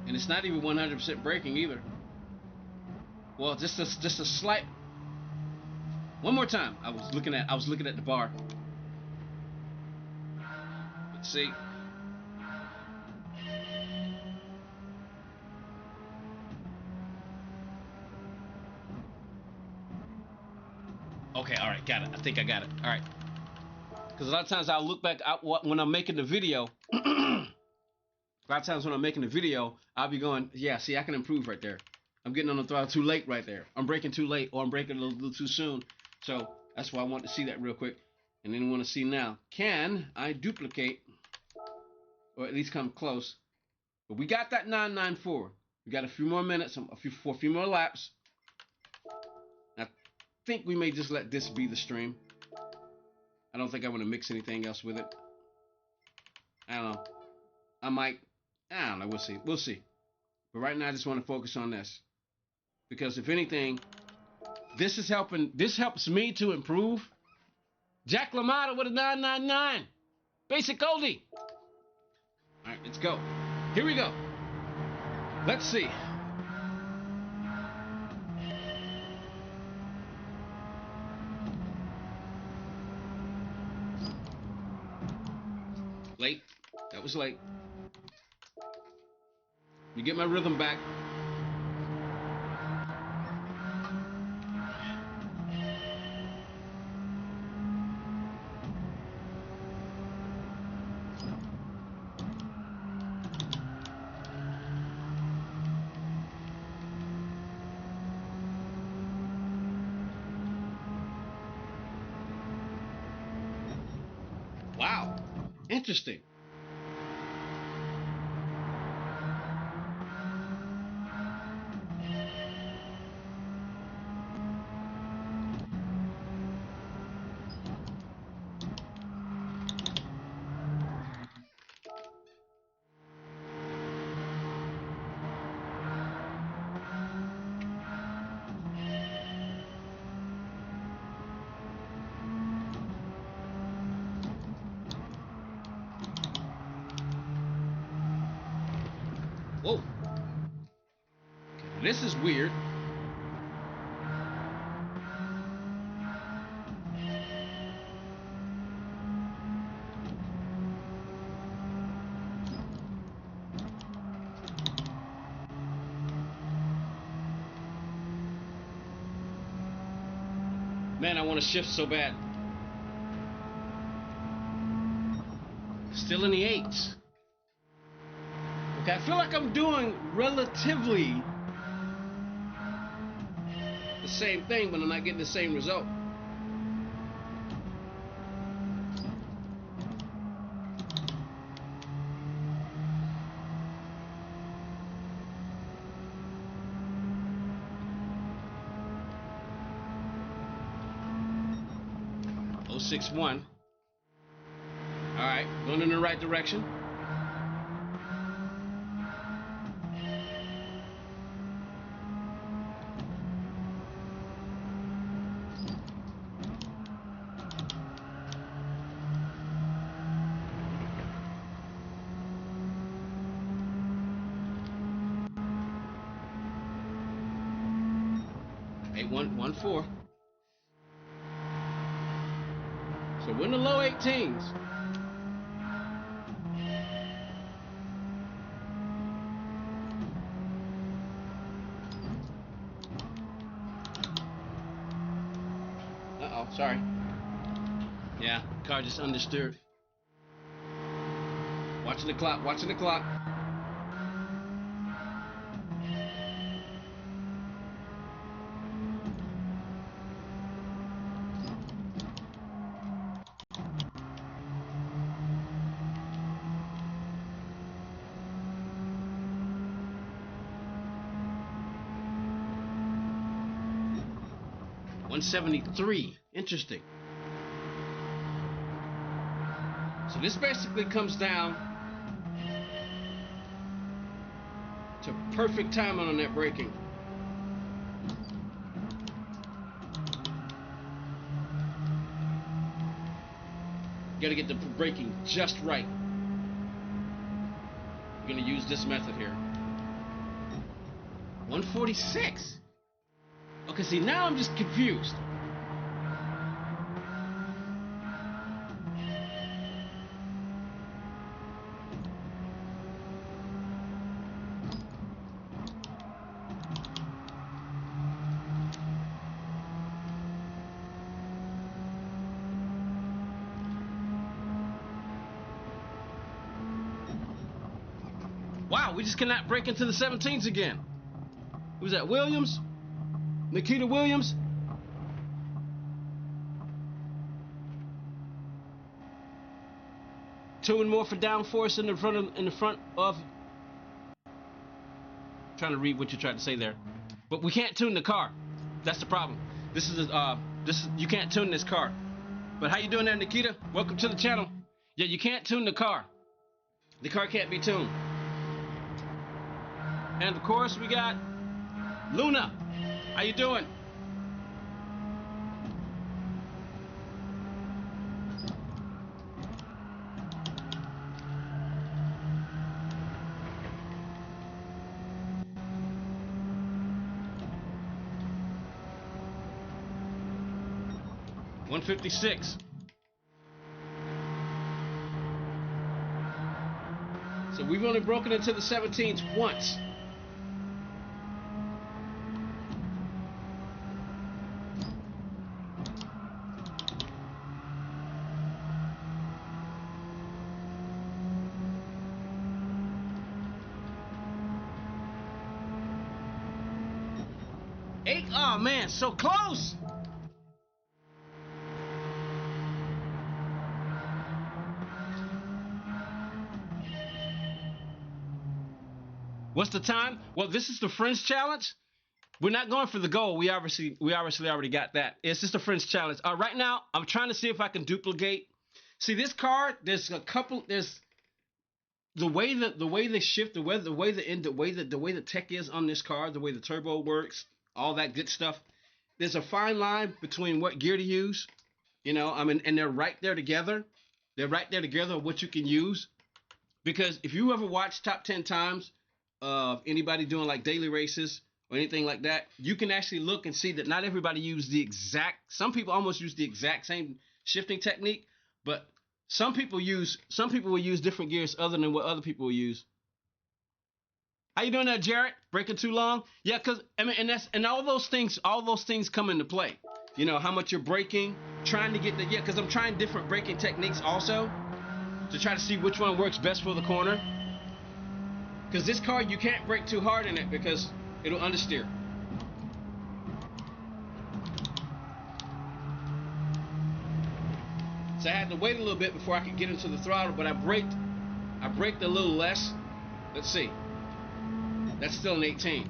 And it's not even 100% braking either. Well, just a slight. One more time. I was looking at the bar. Let's see. Okay, all right, got it. I think I got it. All right. Because a lot of times I'll look back when I'm making the video. A lot of times when I'm making the video, I'll be going, yeah, see, I can improve right there. I'm getting on the throttle too late right there. I'm braking too late, or I'm braking a little too soon. So that's why I want to see that real quick. And then I want to see now, can I duplicate, or at least come close? But we got that 994. We got a few more minutes, a few more laps. I think we may just let this be the stream. I don't think I want to mix anything else with it. I don't know. I might. I don't know. We'll see. We'll see. But right now, I just want to focus on this. Because if anything, this is helping. This helps me to improve. Jack LaMotta with a 999. Basic oldie. All right, let's go. Here we go. Let's see. Late. That was late. Let me get my rhythm back. Wow. Interesting. Whoa. This is weird. Man, I want to shift so bad. Still in the eights. Okay, I feel like I'm doing relatively the same thing, but I'm not getting the same result. Oh, 6-1. All right, going in the right direction. Eight, 1-4. So we're in the low 18s. Uh-oh, sorry. Yeah, car just understeered. Watching the clock, watching the clock. $173. Interesting. So this basically comes down to perfect timing on that braking. You gotta get the braking just right. You're gonna use this method here. 146. Okay, see, now I'm just confused. Wow, we just cannot break into the 17s again. Who's that, Williams? Nikita Williams? Two and more for downforce in the front of. Trying to read what you tried to say there, but we can't tune the car. That's the problem. This is you can't tune this car. But how you doing there, Nikita? Welcome to the channel. Yeah, you can't tune the car. The car can't be tuned. And of course we got Luna. How you doing? $156. So we've only broken into the 17s once. Eight, oh man, so close. What's the time? Well, this is the French challenge. We're not going for the goal. We obviously already got that. It's just a French challenge. Right now, I'm trying to see if I can duplicate. See this car? There's a couple. There's the way they shift, the way the tech is on this car, the way the turbo works, all that good stuff. There's a fine line between what gear to use. You know, I mean, and they're right there together. They're right there together of what you can use. Because if you ever watch Top 10 Times of anybody doing like daily races or anything like that, you can actually look and see that not everybody use the exact. Some people almost use the exact same shifting technique, but some people will use different gears other than what other people will use. How you doing there, Jarrett? Breaking too long? Yeah, cause I mean, and all those things come into play. You know, how much you're braking, trying to get because I'm trying different braking techniques also to try to see which one works best for the corner. Because this car, you can't brake too hard in it because it'll understeer. So I had to wait a little bit before I could get into the throttle, but I braked a little less. Let's see. That's still an 18.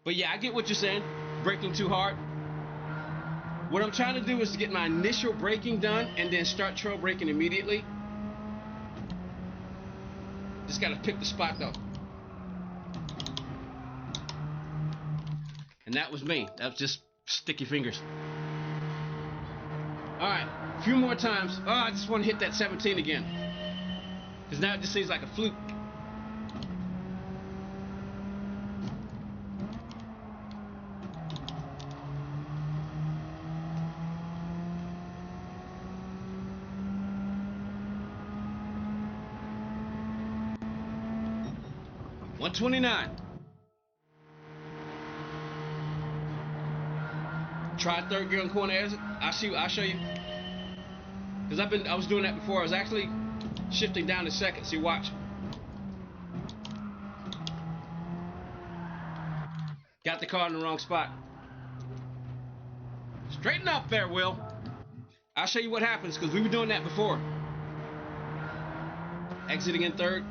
But yeah, I get what you're saying. Braking too hard. What I'm trying to do is to get my initial braking done and then start trail braking immediately. Just gotta pick the spot though. And that was me. That was just sticky fingers. Alright, a few more times. Oh, I just want to hit that 17 again. Because now it just seems like a fluke. $129. Try third gear on corner exit. I'll show you. Because I was doing that before. I was actually shifting down to second. See, watch. Got the car in the wrong spot. Straighten up there, Will. I'll show you what happens because we were doing that before. Exiting in third.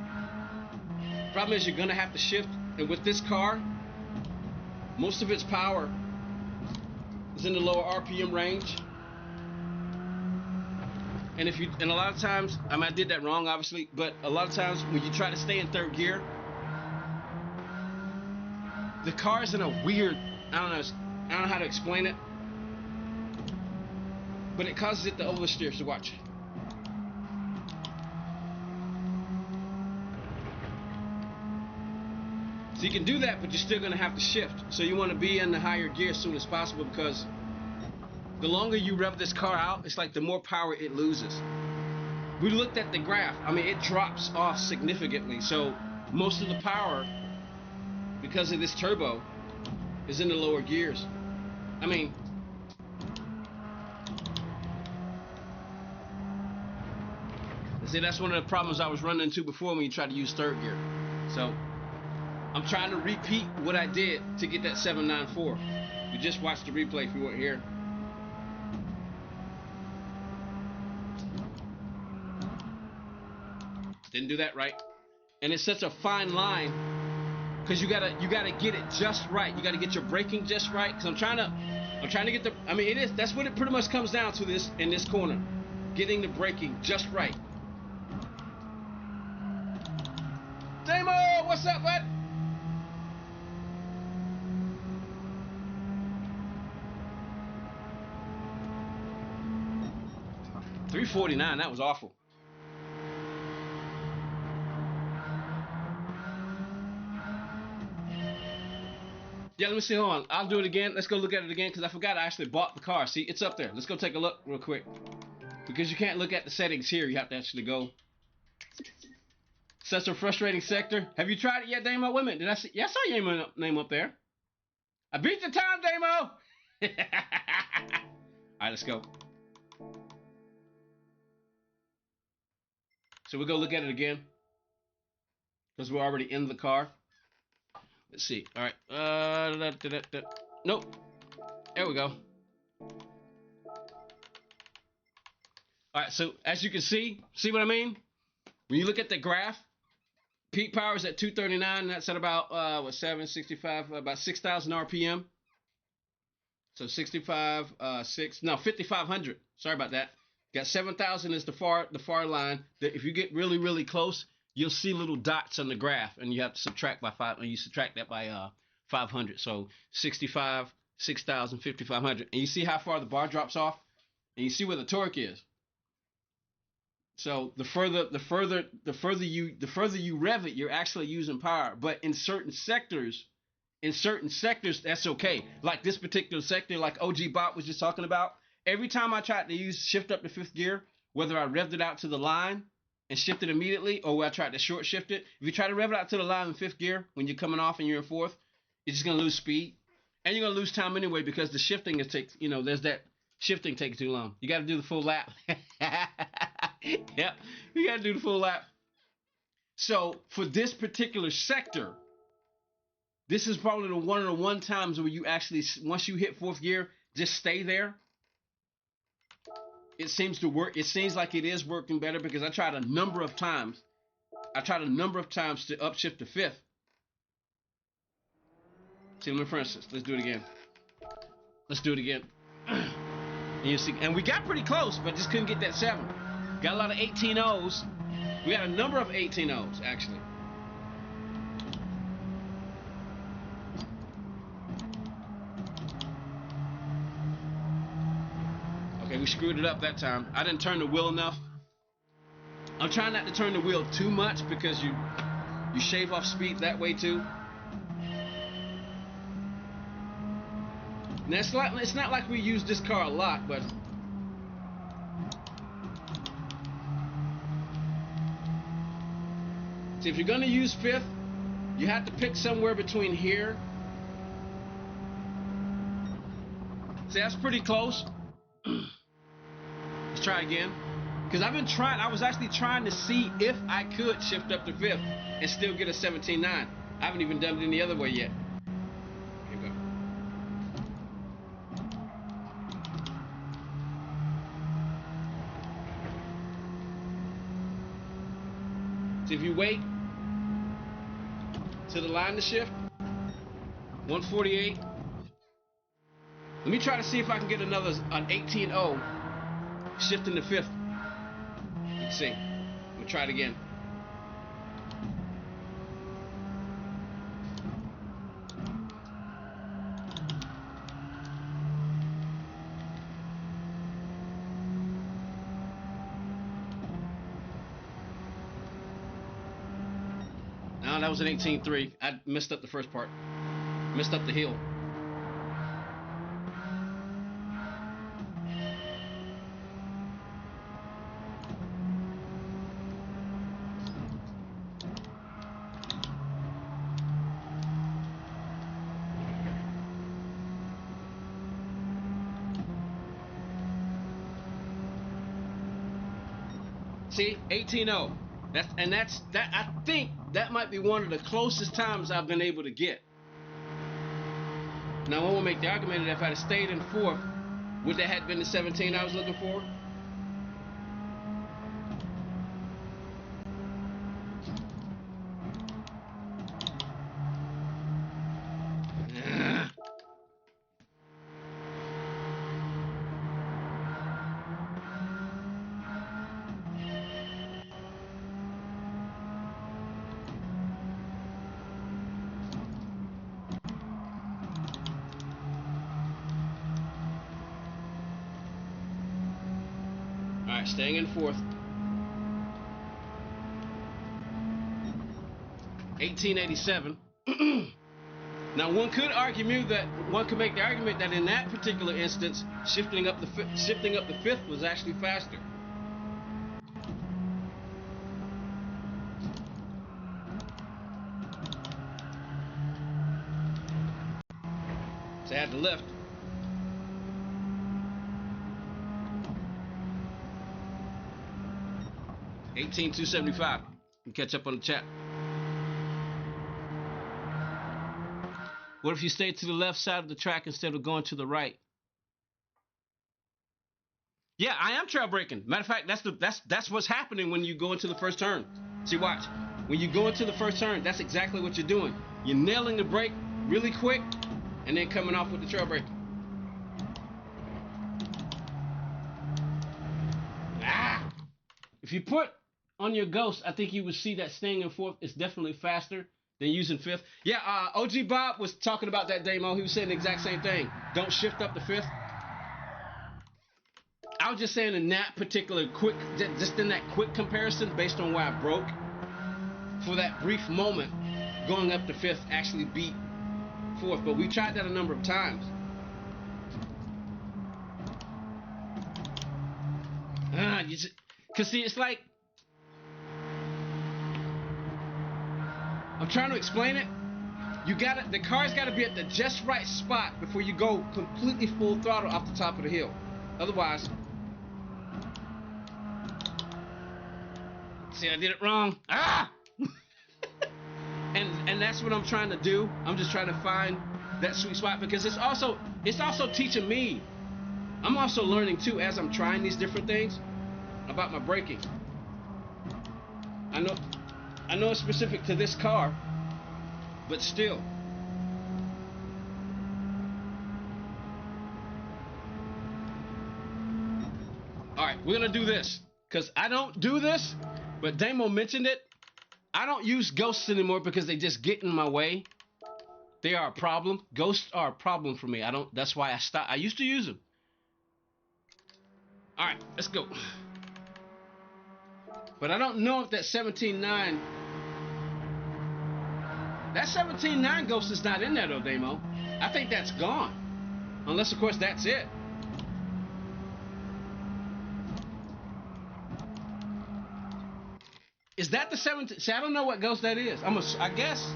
Problem is you're gonna have to shift, and with this car, most of its power is in the lower RPM range. And a lot of times, I mean, I did that wrong, obviously, but a lot of times when you try to stay in third gear, the car is in a weird, I don't know how to explain it, but it causes it to oversteer. So watch. So you can do that, but you're still gonna have to shift. So you want to be in the higher gear as soon as possible because the longer you rev this car out, it's like the more power it loses. We looked at the graph. I mean, it drops off significantly. So most of the power, because of this turbo, is in the lower gears. I mean, see, that's one of the problems I was running into before when you try to use third gear. So I'm trying to repeat what I did to get that 794. You just watched the replay if you weren't here. Didn't do that right. And it's such a fine line because you gotta get it just right. You gotta get your braking just right. Because I'm trying to get the. I mean, that's what it pretty much comes down to in this corner, getting the braking just right. Damo, what's up, bud? $349. That was awful. Yeah, let me see. Hold on. I'll do it again. Let's go look at it again because I forgot I actually bought the car. See, it's up there. Let's go take a look real quick. Because you can't look at the settings here. You have to actually go. Such a frustrating sector. Have you tried it yet, Damo? Wait a minute. Did I see? Yeah, I saw your name up there. I beat the time, Damo. All right, let's go. So we'll go look at it again because we're already in the car. Let's see. All right. Nope. There we go. All right. So as you can see what I mean? When you look at the graph, Peak power is at 239. That's at about 765, about 6,000 RPM. So 65, 5,500. Sorry about that. Got 7,000 is the far line. If you get really close, you'll see little dots on the graph, and you have to subtract by 5, and you subtract that by 500. So 65, 6,000, 5,500, and you see how far the bar drops off, and you see where the torque is. So the further you rev it, you're actually using power. But in certain sectors, that's okay. Like this particular sector, like OG Bot was just talking about. Every time I tried to shift up to 5th gear, whether I revved it out to the line and shifted immediately, or where I tried to short shift it, if you try to rev it out to the line in 5th gear when you're coming off and you're in 4th, you're just gonna lose speed, and you're gonna lose time anyway because the shifting takes, there's that shifting takes too long. You got to do the full lap. Yep, you got to do the full lap. So for this particular sector, this is probably one of the times where you actually, once you hit 4th gear, just stay there. It seems to work. It seems like it is working better because I tried a number of times. to upshift to 5th. See, for instance, let's do it again. And you see, and we got pretty close, but just couldn't get that 7. Got a lot of 18-0s. We got a number of 18-0s, actually. Okay, we screwed it up that time. I didn't turn the wheel enough. I'm trying not to turn the wheel too much because you shave off speed that way too. Now it's not like we use this car a lot, but see, if you're gonna use 5th, you have to pick somewhere between here. See, that's pretty close. Let's try again. Because I was actually trying to see if I could shift up to 5th and still get a 17.9. I haven't even done it any other way yet. Here we go. So if you wait to the line to shift, 148. Let me try to see if I can get an 18-0 shifting to 5th. Let's see. I'm gonna try it again. No, that was an 18.3. I messed up the first part. Messed up the hill. See, 18-0. I think that might be one of the closest times I've been able to get. Now, one will make the argument that if I'd have stayed in 4th, would that have been the 17 I was looking for? Alright, staying in 4th. 1887. Now one could make the argument that in that particular instance, shifting up the 5th was actually faster. So I had to lift. $18,275. And catch up on the chat. What if you stay to the left side of the track instead of going to the right? Yeah, I am trail braking. Matter of fact, that's what's happening when you go into the first turn. See, watch. when you go into the first turn, that's exactly what you're doing. You're nailing the brake really quick and then coming off with the trail brake. Ah! If you put on your Ghost, I think you would see that staying in fourth is definitely faster than using fifth. Yeah, OG Bob was talking about that demo. He was saying the exact same thing. Don't shift up to fifth. I was just saying in that particular quick, just in that quick comparison based on where I broke, for that brief moment, going up to fifth actually beat fourth. But we tried that a number of times. Cause see, it's like, I'm trying to explain it. The car's gotta be at the just right spot before you go completely full throttle off the top of the hill. Otherwise, see, I did it wrong. Ah! and that's what I'm trying to do. I'm just trying to find that sweet spot because it's also teaching me. I'm also learning too as I'm trying these different things about my braking. I know it's specific to this car, but still. Alright, we're gonna do this. Because I don't do this, but Damo mentioned it. I don't use ghosts anymore because they just get in my way. They are a problem. Ghosts are a problem for me. That's why I stopped. I used to use them. Alright, let's go. But I don't know if that 17.9... That 17.9 Ghost is not in there though, Damo. I think that's gone. Unless, of course, that's it. Is that the 17? See, I don't know what Ghost that is. I guess.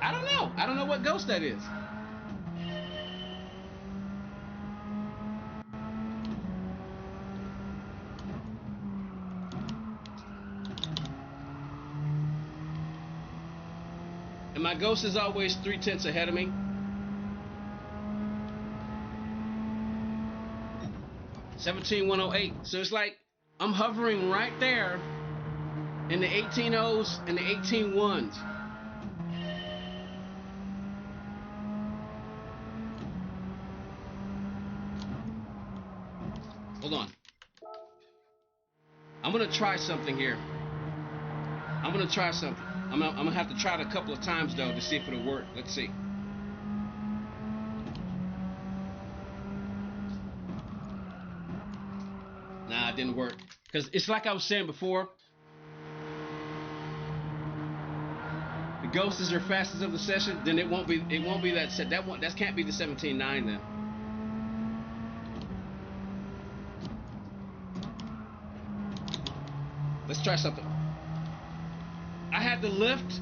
I don't know. I don't know what Ghost that is. And my Ghost is always 3/10 ahead of me. $17,108. So it's like I'm hovering right there in the 18.0s and the 18.1s. Hold on. I'm gonna try something here. I'm gonna try something. I'm gonna have to try it a couple of times though to see if it'll work. Let's see. Nah, it didn't work. Because it's like I was saying before. The Ghost is your fastest of the session, then it won't be that set. That can't be the 17.9 then. Let's try something. I had to lift.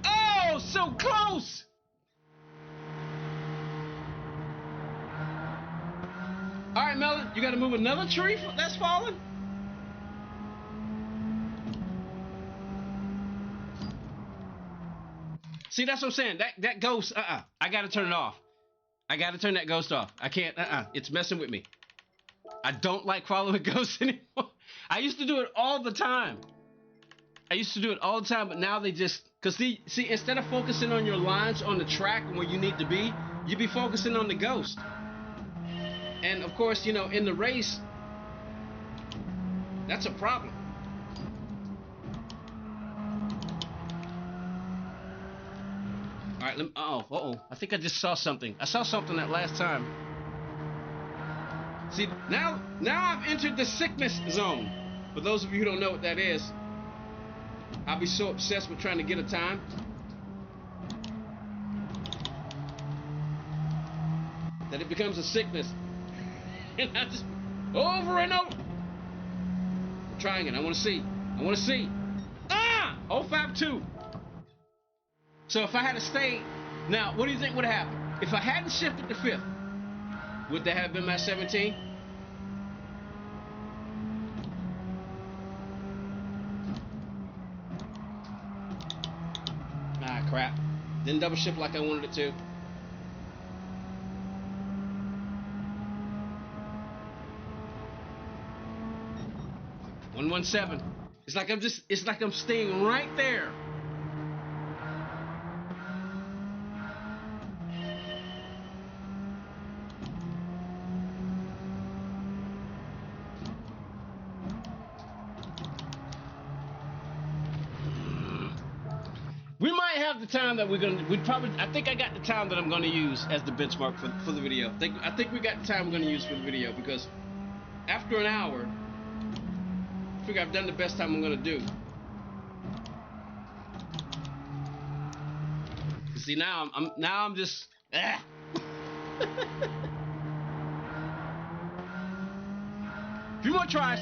Oh, so close! Alright, Melon, you gotta move another tree that's falling? See, that's what I'm saying. That Ghost, I gotta turn it off. I gotta turn that Ghost off. I can't, it's messing with me. I don't like following Ghosts anymore. I used to do it all the time. But now they just, cause see, instead of focusing on your lines on the track where you need to be, you be focusing on the Ghost. And of course, you know, in the race, that's a problem. All right, I think I just saw something. I saw something that last time. See, now I've entered the sickness zone. For those of you who don't know what that is, I'll be so obsessed with trying to get a time. That it becomes a sickness. And I just, over and over. I'm trying it, I wanna see. 052. So if I had to stay, now what do you think would have happened? If I hadn't shifted to fifth, would that have been my 17? Ah, crap. Didn't double shift like I wanted it to. 117. It's like I'm staying right there. We might have the time that I think I got the time that I'm gonna use as the benchmark for the video. I think we got the time we're gonna use for the video, because after an hour, I figure I've done the best time I'm gonna do. See, now I'm just few more tries.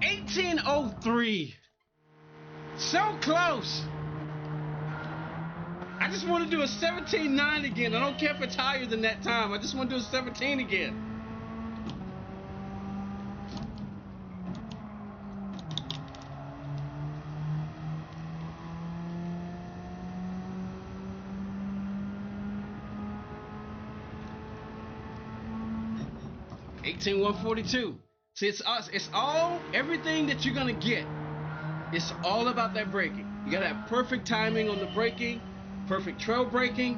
$18.03. So close. I just want to do a 17.9 again. I don't care if it's higher than that time. I just want to do a 17 again. $18,142. See, it's all, everything that you're gonna get. It's all about that braking. You gotta have perfect timing on the braking, perfect trail braking.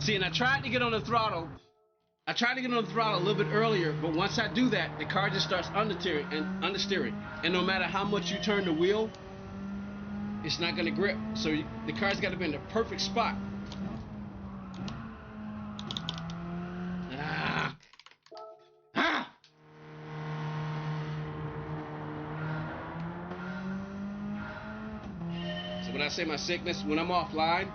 See, and I tried to get on the throttle. I tried to get on the throttle a little bit earlier, but once I do that, the car just starts understeering. And no matter how much you turn the wheel, it's not gonna grip. So the car's gotta be in the perfect spot. So when I say my sickness, when I'm offline,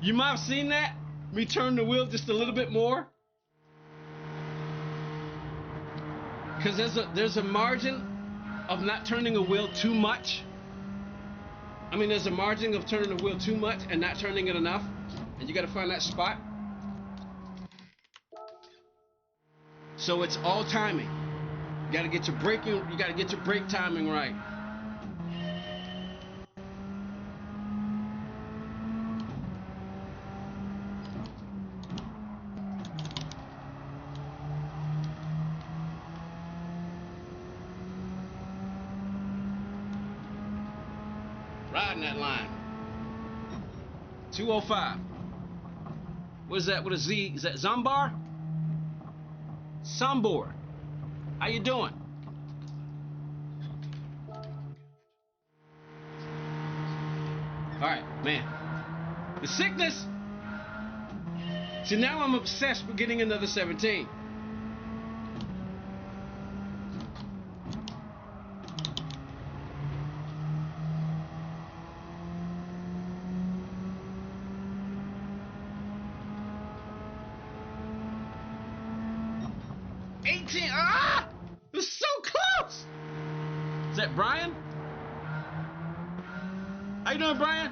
you might have seen that. Me turn the wheel just a little bit more. Because there's a margin of not turning a wheel too much. I mean, there's a margin of turning the wheel too much and not turning it enough. And you got to find that spot. So it's all timing. You got to get your braking, you got to get your brake timing right. Riding that line. 205. What is that with a Z? Is that Zombar? Sombor. How you doing? Alright, man. The sickness. See, now I'm obsessed with getting another 17. It was so close! Is that Brian? How you doing, Brian?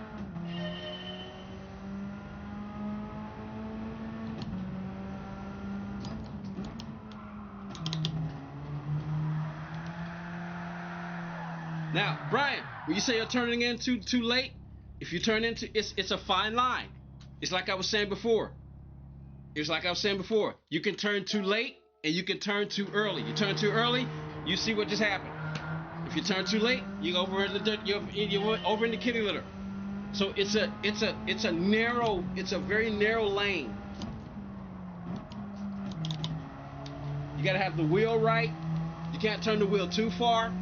Now, Brian, when you say you're turning in too late, if you turn into, it's a fine line. It's like I was saying before. You can turn too late and you can turn too early. You turn too early, you see what just happened. If you turn too late, you're over in the kitty litter. So it's a very narrow lane. You gotta have the wheel right. You can't turn the wheel too far.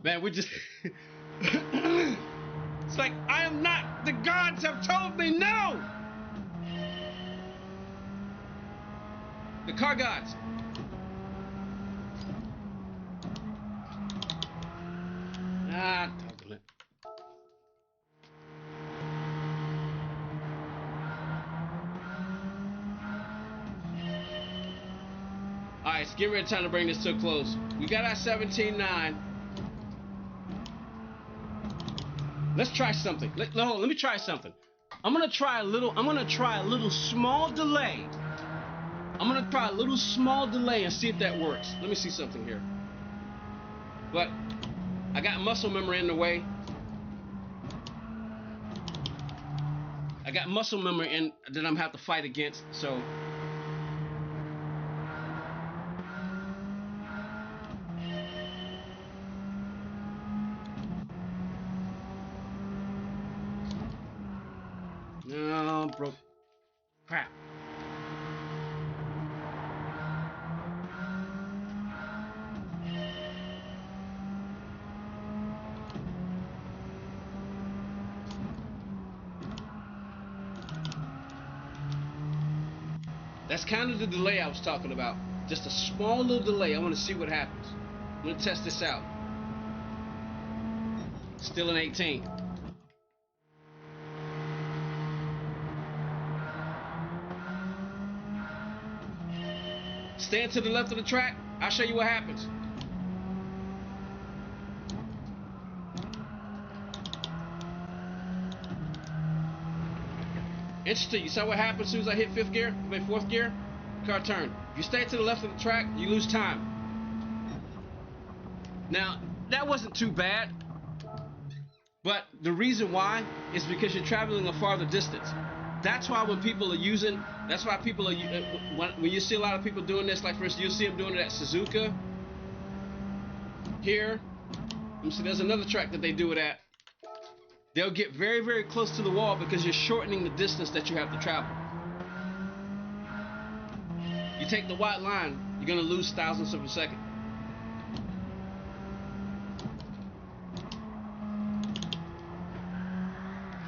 Man, we just it's like, I am not, the gods have told me no. The car gods. Ah, doggone it. All right, it's getting ready time to bring this to a close. We got our 17.9. Let's try something. Let me try something. I'm gonna try a little small delay. I'm gonna try a little small delay and see if that works. Let me see something here. But I got muscle memory in the way. I got muscle memory in that I'm gonna have to fight against. So no, broke. Crap. That's kind of the delay I was talking about. Just a small little delay. I want to see what happens. I'm going to test this out. Still an 18. Stand to the left of the track. I'll show you what happens. Interesting. You saw what happened as soon as I hit fourth gear? Car turned. If you stay to the left of the track, you lose time. Now, that wasn't too bad. But the reason why is because you're traveling a farther distance. That's why when people are using, that's why people are, when you see a lot of people doing this, like for instance, you'll see them doing it at Suzuka. Here. Let me see, there's another track that they do it at. They'll get very, very close to the wall because you're shortening the distance that you have to travel. You take the white line, you're going to lose thousandths of a second.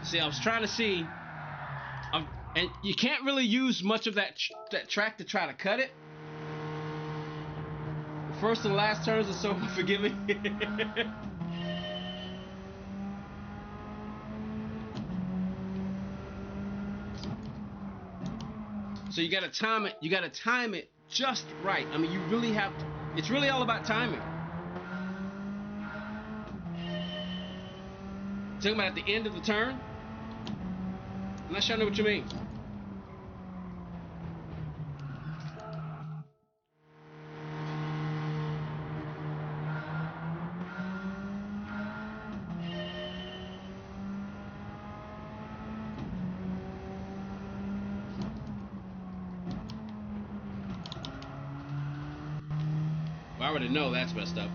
See, I was trying to see, and you can't really use much of that track to try to cut it. The first and last turns are so unforgiving. So you gotta time it. You gotta time it just right. I mean, you really have to. It's really all about timing. Talking about at the end of the turn. I'm not sure I know what you mean. Well, I already know that's messed up.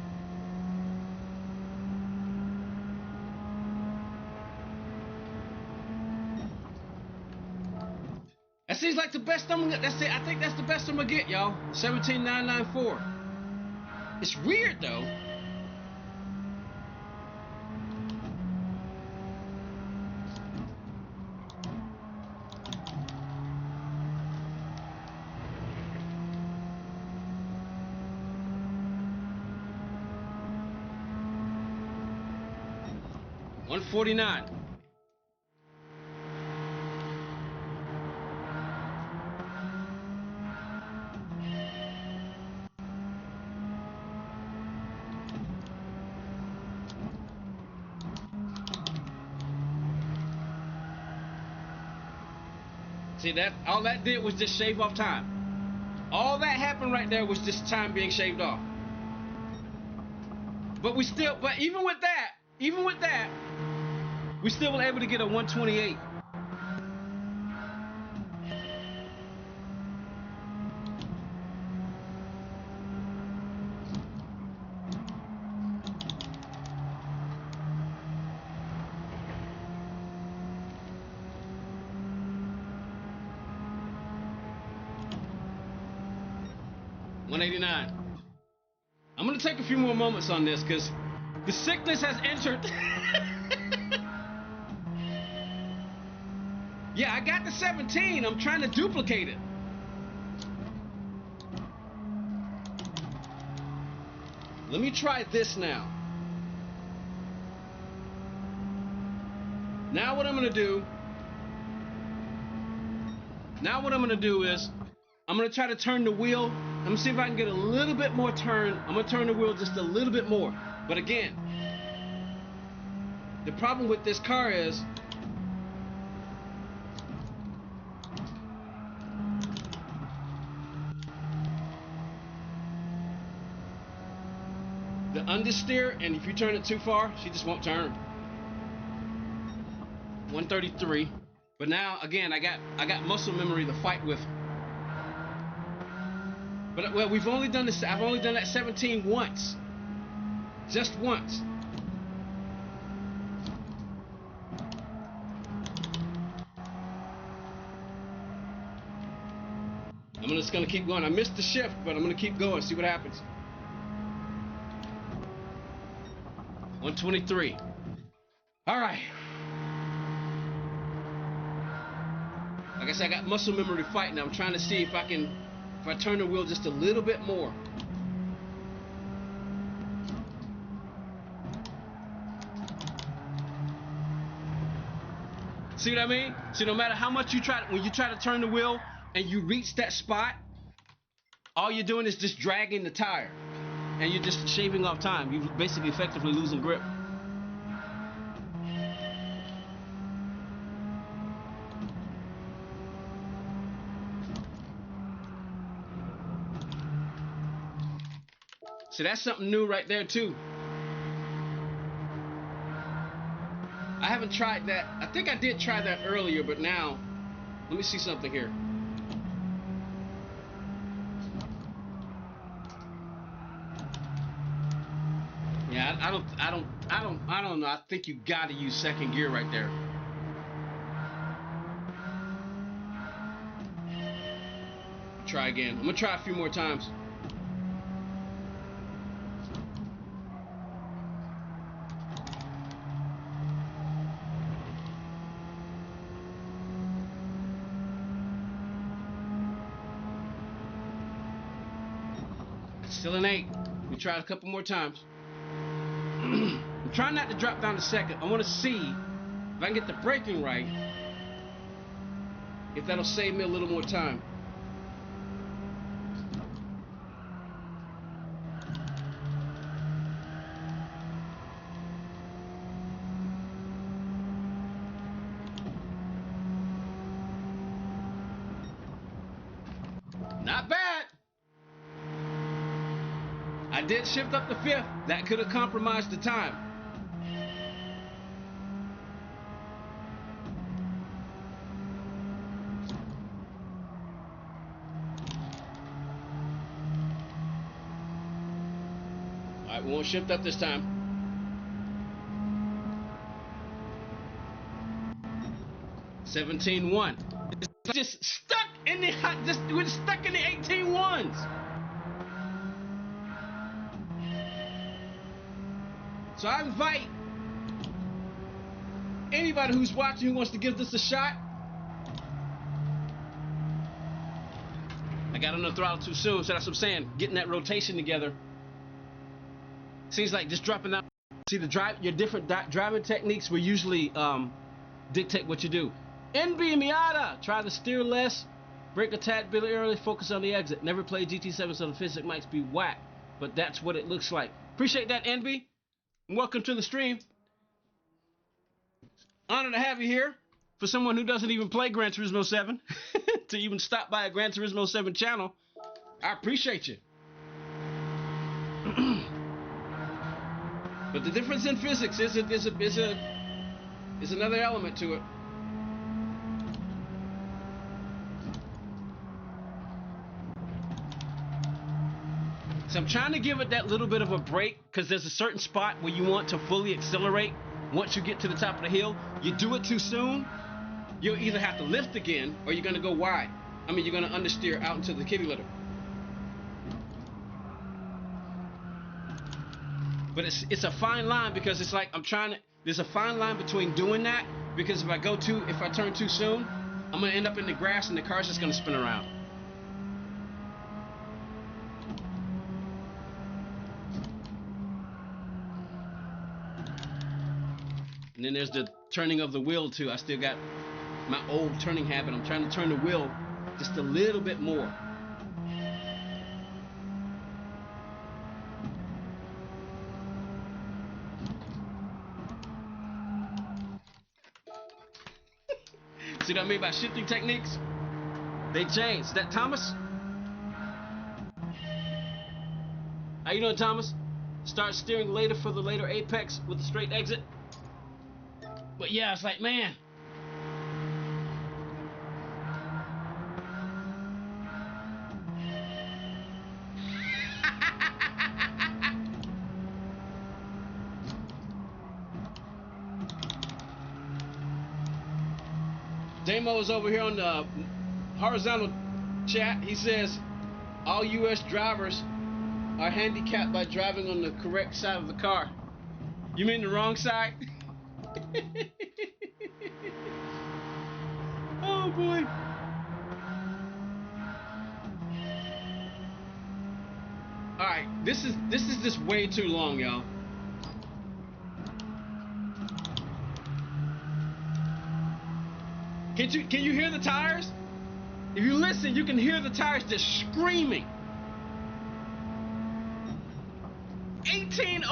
That seems like the best I'm gonna. That's it. I think that's the best I'm gonna get, y'all. 17.994. It's weird though. $149. See that? All that did was just shave off time. All that happened right there was just time being shaved off. But even with that, we still were able to get a 128. $189. I'm gonna take a few more moments on this because the sickness has entered. Yeah, I got the 17. I'm trying to duplicate it. Let me try this now. Now what I'm gonna do is I'm gonna try to turn the wheel. I'm gonna see if I can get a little bit more turn. I'm gonna turn the wheel just a little bit more. But again, the problem with this car is the understeer, and if you turn it too far, she just won't turn. 133. But now again, I got muscle memory to fight with. But well, we've only done this. I've only done that 17 once, just once. I'm just gonna keep going. I missed the shift, but I'm gonna keep going. See what happens. 123. All right. Like I said, I got muscle memory to fight now. I'm trying to see if I turn the wheel just a little bit more. See what I mean? See, no matter how much when you try to turn the wheel and you reach that spot, all you're doing is just dragging the tire, and you're just shaving off time. You're basically effectively losing grip. See, that's something new right there too. I haven't tried that. I think I did try that earlier, but now, let me see something here. Yeah, I don't know. I think you gotta use second gear right there. Try again. I'm gonna try a few more times. Still an 8. We try a couple more times. I'm trying not to drop down to second. I want to see if I can get the braking right, if that'll save me a little more time. Not bad. I did shift up the 5th. That could have compromised the time. All right, we won't shift up this time. $17.1. Just stuck in the we're stuck in the 18.1s. So I invite anybody who's watching who wants to give this a shot. I got on the throttle too soon, so that's what I'm saying. Getting that rotation together. Seems like just dropping down. See, your different driving techniques will usually dictate what you do. NB Miata, try to steer less, brake a tad bit early, focus on the exit. Never play GT7, so the physics might be whack, but that's what it looks like. Appreciate that, NB. Welcome to the stream. Honor to have you here. For someone who doesn't even play Gran Turismo 7, to even stop by a Gran Turismo 7 channel, I appreciate you. But the difference in physics is another element to it. So I'm trying to give it that little bit of a break, because there's a certain spot where you want to fully accelerate. Once you get to the top of the hill, you do it too soon, you'll either have to lift again or you're going to go wide. I mean, you're going to understeer out into the kitty litter. But it's a fine line, because it's like there's a fine line between doing that, because if I turn too soon, I'm going to end up in the grass and the car's just going to spin around. And then there's the turning of the wheel too. I still got my old turning habit. I'm trying to turn the wheel just a little bit more. See what I mean by shifting techniques? They changed. Is that Thomas? How you doing, Thomas? Start steering later for the later apex with the straight exit. But yeah, it's like, man. Damo is over here on the horizontal chat. He says all U.S. drivers are handicapped by driving on the correct side of the car. You mean the wrong side? Oh boy. All right, this is just way too long, y'all. Can you hear the tires? If you listen, you can hear the tires just screaming. 18015.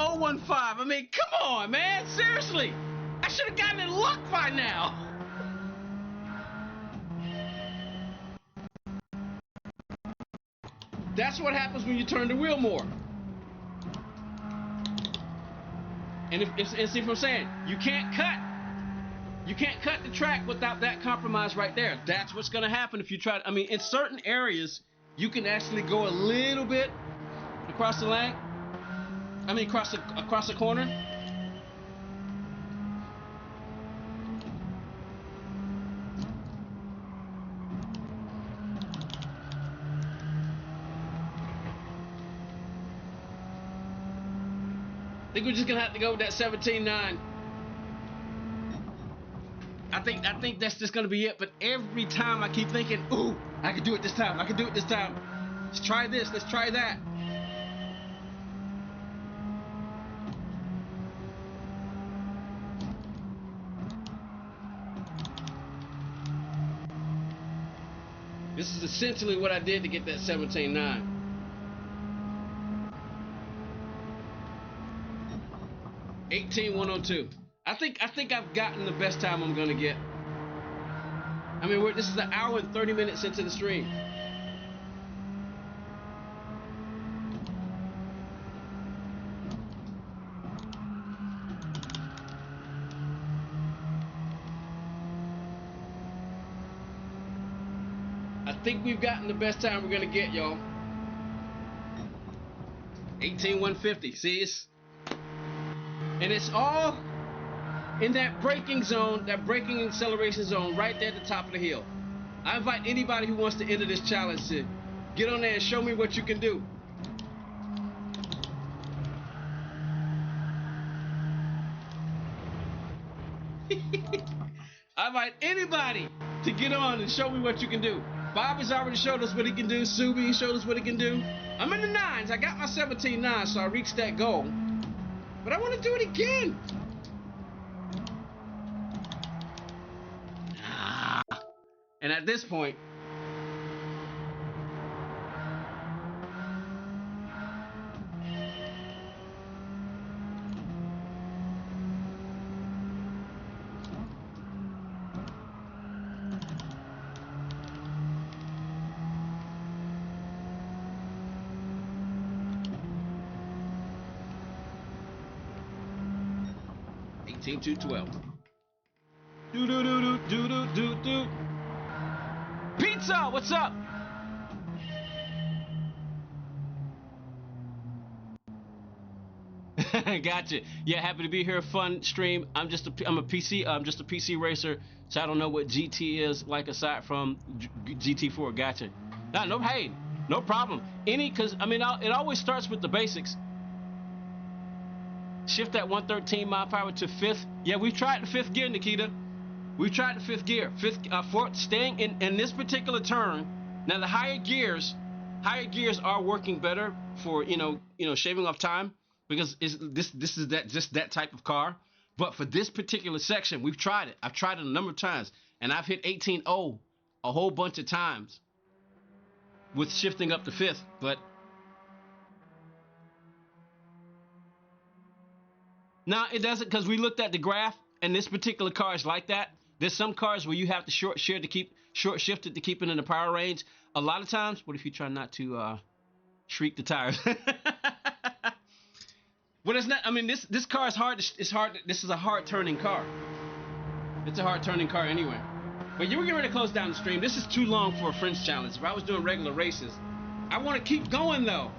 I mean, come on, man. Seriously. I should have gotten in luck by now. That's what happens when you turn the wheel more. And see what I'm saying? You can't cut the track without that compromise right there. That's what's going to happen if you try. I mean, in certain areas, you can actually go a little bit across the lane. I mean, across the corner. I think we're just gonna have to go with that 17.9. I think that's just gonna be it. But every time I keep thinking, ooh, I can do it this time. I can do it this time. Let's try this. Let's try that. This is essentially what I did to get that 17.9. 18.102. I think I've gotten the best time I'm gonna get. I mean, this is an hour and 30 minutes into the stream. I think we've gotten the best time we're gonna get, y'all. 18.150. See, it's all in that braking zone, that braking acceleration zone right there at the top of the hill. I invite anybody who wants to enter this challenge to get on there and show me what you can do. I invite anybody to get on and show me what you can do. Bobby's already showed us what he can do. Subi showed us what he can do. I'm in the 9s. I got my 17.9, so I reached that goal. But I want to do it again. And at this point, Team 212. Do. Pizza, what's up? Gotcha. Yeah, happy to be here. Fun stream. I'm just a PC. I'm just a PC racer, so I don't know what GT is like aside from GT4. Gotcha. No, hey, no problem. Because I mean, it always starts with the basics. Shift that 113 mile per hour to 5th. Yeah, we tried the 5th gear, Nikita. We tried the 5th gear. Staying in this particular turn. Now the higher gears are working better for shaving off time because this is just that type of car. But for this particular section, we've tried it. I've tried it a number of times, and I've hit 18.0 a whole bunch of times with shifting up to fifth. But now it doesn't, because we looked at the graph, and this particular car is like that. There's some cars where you have to short shift to keep it in the power range. A lot of times, what if you try not to shriek the tires? But it's not. I mean, this car is hard. It's hard. This is a hard turning car. It's a hard turning car anyway. But you were getting ready to close down the stream. This is too long for a French challenge. If I was doing regular races, I want to keep going though.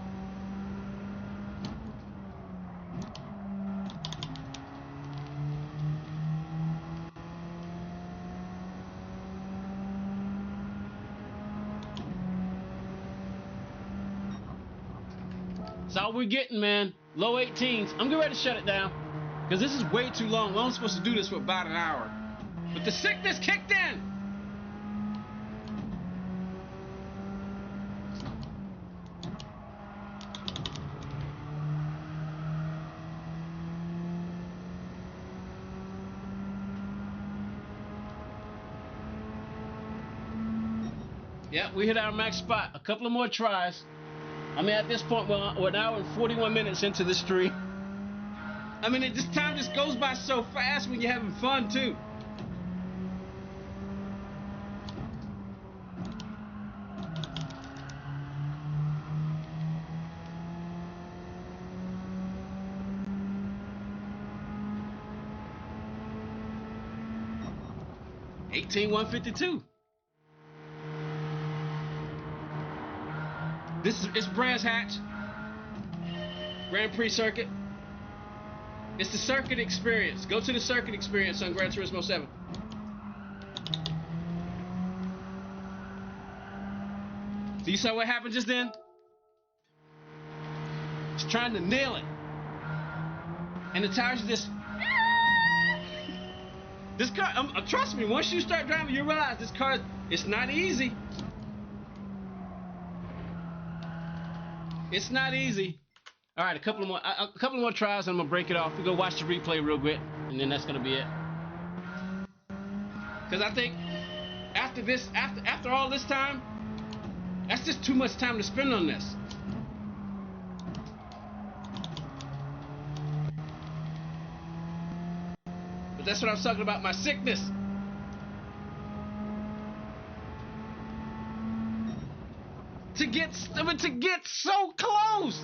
That's all we're getting, man. Low 18s. I'm getting ready to shut it down because this is way too long. We're only supposed to do this for about an hour. But the sickness kicked in. Yeah, we hit our max spot. A couple of more tries. I mean, at this point, we're an hour and 41 minutes into the stream. I mean, time just goes by so fast when you're having fun, too. $18,152. It's Brands Hatch Grand Prix circuit. It's the circuit experience. Go to the circuit experience on Gran Turismo 7. So you saw what happened just then? Just trying to nail it, and the tires are just. This car, trust me, once you start driving, you realize this car, it's not easy. It's not easy. All right, a couple of more tries, and I'm gonna break it off. We're gonna watch the replay real quick, and then that's gonna be it. Because I think after all this time, that's just too much time to spend on this. But that's what I was talking about, my sickness. To get so close.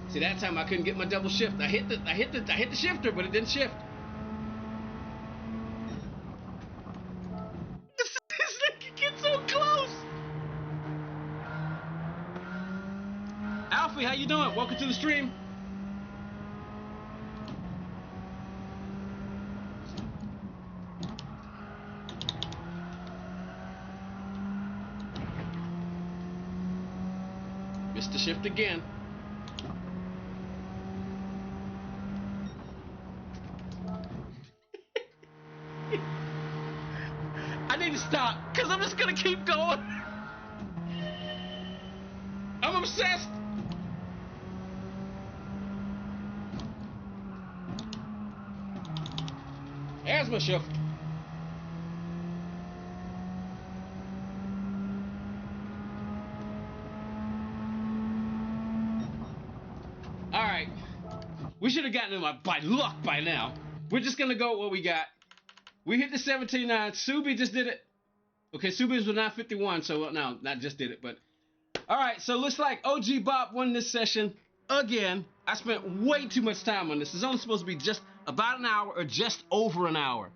See, that time I couldn't get my double shift. I hit the shifter, but it didn't shift. This thing gets so close. Alfie, how you doing? Welcome to the stream. Missed the shift again. I need to stop, because I'm just going to keep going. I'm obsessed. There's my shift. All right. We should have gotten it by luck by now. We're just going to go with what we got. We hit the 17.9. Subi just did it. Okay, Subi was 951, so no, not just did it, but. All right, so looks like OG Bob won this session again. I spent way too much time on this. It's only supposed to be just about an hour or just over an hour.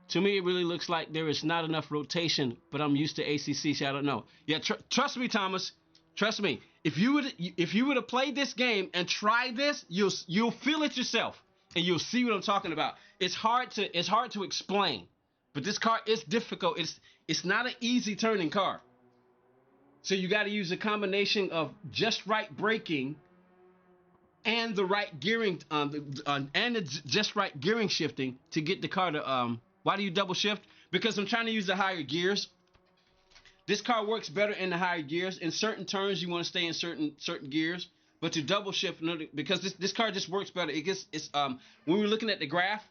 To me, it really looks like there is not enough rotation, but I'm used to ACC, so I don't know. Yeah, trust me, Thomas. Trust me. If you would have played this game and tried this, you'll feel it yourself, and you'll see what I'm talking about. It's hard to explain, but this car is difficult. It's not an easy turning car. So you got to use a combination of just right braking and the right gearing, and the just right gearing shifting to get the car to. Why do you double shift? Because I'm trying to use the higher gears. This car works better in the higher gears. In certain turns, you want to stay in certain gears, but to double shift, because this car just works better. When we're looking at the graph.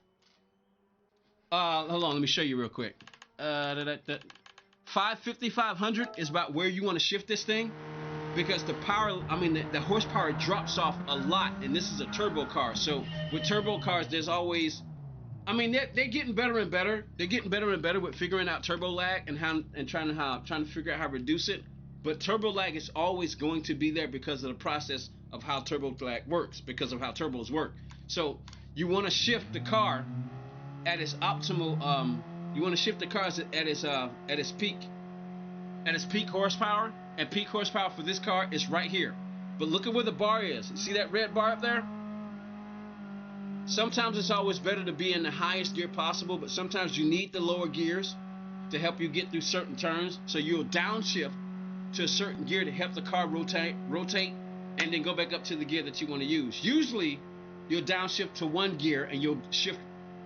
Hold on, let me show you real quick. 550, 500 is about where you want to shift this thing, because the power, the horsepower drops off a lot, and this is a turbo car. So with turbo cars, there's always, they're getting better and better. They're getting better and better with figuring out turbo lag and trying to figure out how to reduce it. But turbo lag is always going to be there because of the process of how turbo lag works, because of how turbos work. So you want to shift the car at its optimal. You want to shift the car at its peak horsepower, and peak horsepower for this car is right here. But look at where the bar is. See that red bar up there? Sometimes it's always better to be in the highest gear possible, but sometimes you need the lower gears to help you get through certain turns. So you'll downshift to a certain gear to help the car rotate, and then go back up to the gear that you want to use. Usually, you'll downshift to one gear and you'll shift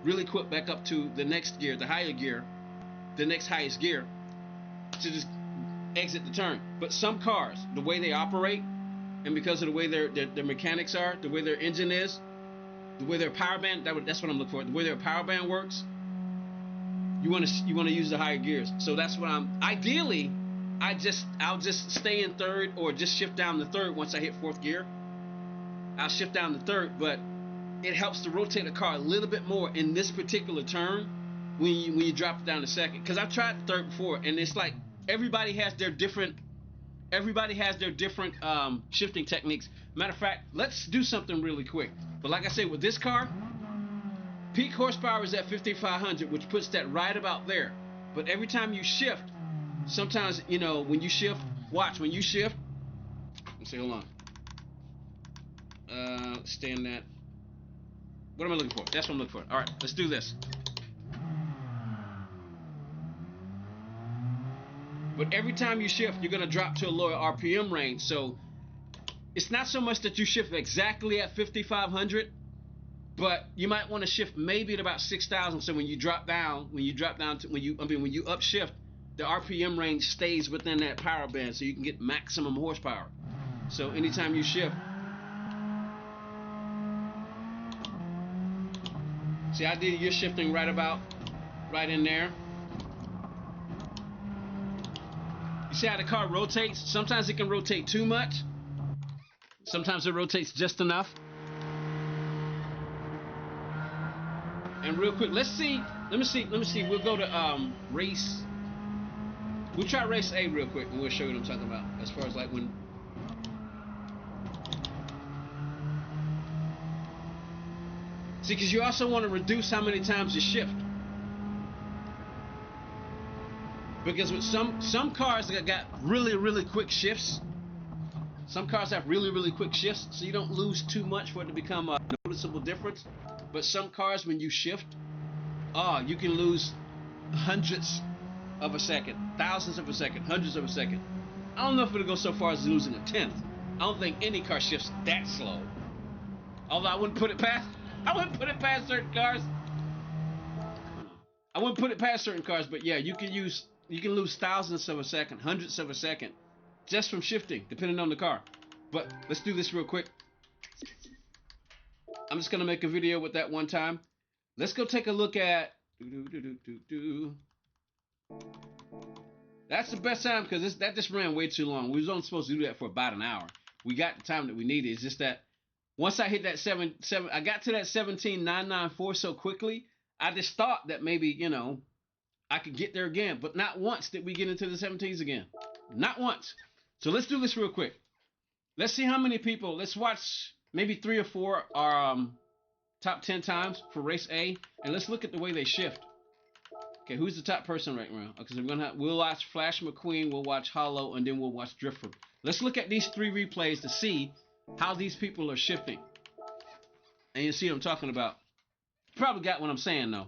really quick back up to the next gear, the higher gear, the next highest gear, to just exit the turn. But some cars, the way they operate, and because of the way their mechanics are, the way their engine is, the way their power band, that's what I'm looking for. The way their power band works, you want to use the higher gears. So that's what ideally, I'll just stay in third or just shift down to third once I hit fourth gear. I'll shift down to third, but it helps to rotate the car a little bit more in this particular turn when you drop it down to second. Because I've tried the third before, and it's like everybody has their different shifting techniques. Matter of fact, let's do something really quick. But like I said, with this car, peak horsepower is at 5,500, which puts that right about there. But every time you shift, sometimes, when you shift, when you shift, let's see, hold on. Stay in that. What am I looking for? That's what I'm looking for. All right, let's do this. But every time you shift, you're going to drop to a lower RPM range. So it's not so much that you shift exactly at 5,500, but you might want to shift maybe at about 6,000. So when you upshift, the RPM range stays within that power band, so you can get maximum horsepower. So anytime you shift, see, you're shifting right in there. You see how the car rotates? Sometimes it can rotate too much. Sometimes it rotates just enough. And real quick, let me see. We'll go to race. We'll try race A real quick, and we'll show you what I'm talking about. As far as like when. See, because you also want to reduce how many times you shift. Because with some cars that got really quick shifts, some cars have really quick shifts, so you don't lose too much for it to become a noticeable difference. But some cars, when you shift, you can lose hundredths of a second, thousandths of a second, hundreds of a second. I don't know if it'll go so far as losing a tenth. I don't think any car shifts that slow. Although I wouldn't put it past certain cars. I wouldn't put it past certain cars, but yeah, you can lose thousandths of a second, hundredths of a second, just from shifting, depending on the car. But let's do this real quick. I'm just gonna make a video with that one time. Let's go take a look at. That's the best time, because that just ran way too long. We was only supposed to do that for about an hour. We got the time that we needed. It's just that once I hit that I got to that 17,994 so quickly. I just thought that maybe, I could get there again, but not once did we get into the 17s again. Not once. So let's do this real quick. Let's see how many people. Let's watch maybe 3 or 4 are top 10 times for race A, and let's look at the way they shift. Okay, who's the top person right now? Because we'll watch Flash McQueen, we'll watch Hollow, and then we'll watch Drifter. Let's look at these 3 replays to see how these people are shifting. And you see what I'm talking about. You probably got what I'm saying, though.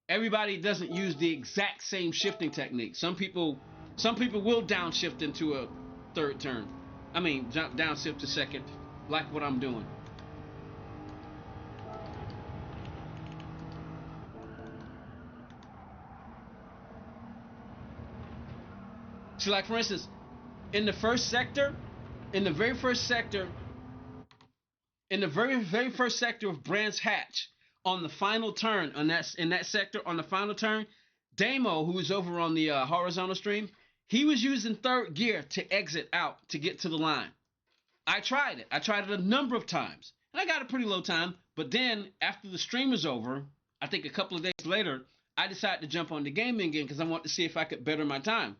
Everybody doesn't use the exact same shifting technique. Some people will downshift into a third turn. I mean, jump downshift to second, like what I'm doing. See, like for instance, in the first sector, in the very first sector, in the very first sector of Brands Hatch, on the final turn, on that in that sector, on the final turn, Damo, who was over on the horizontal stream, he was using third gear to exit out to get to the line. I tried it. I tried it a number of times, and I got a pretty low time. But then after the stream was over, I think a couple of days later, I decided to jump on the game again because I wanted to see if I could better my time.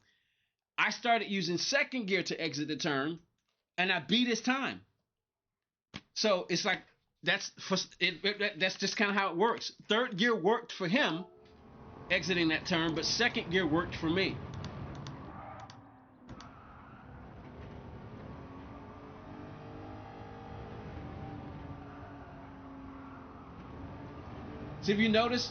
I started using second gear to exit the turn, and I beat his time. So it's like that's that's just kind of how it works. Third gear worked for him exiting that turn, but second gear worked for me. See if you notice.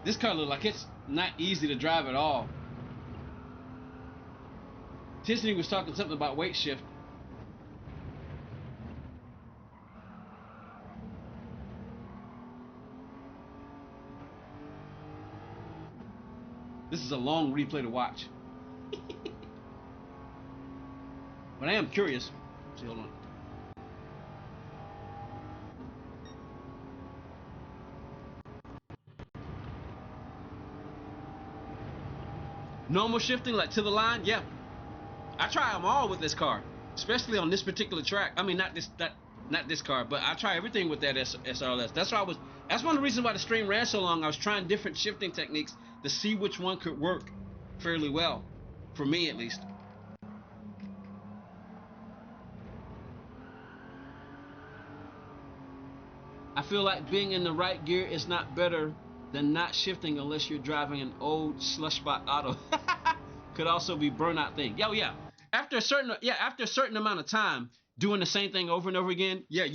This car looks like it's not easy to drive at all. Tiffany was talking something about weight shift. This is a long replay to watch. But I am curious. See, hold on. Normal shifting, like to the line, yeah. I try them all with this car, especially on this particular track. I mean, not this car, but I try everything with that SRLS. That's why that's one of the reasons why the stream ran so long. I was trying different shifting techniques to see which one could work fairly well, for me at least. I feel like being in the right gear is not better than not shifting unless you're driving an old slushbot auto. Could also be burnout thing. Yeah. After a certain amount of time doing the same thing over and over again, you'll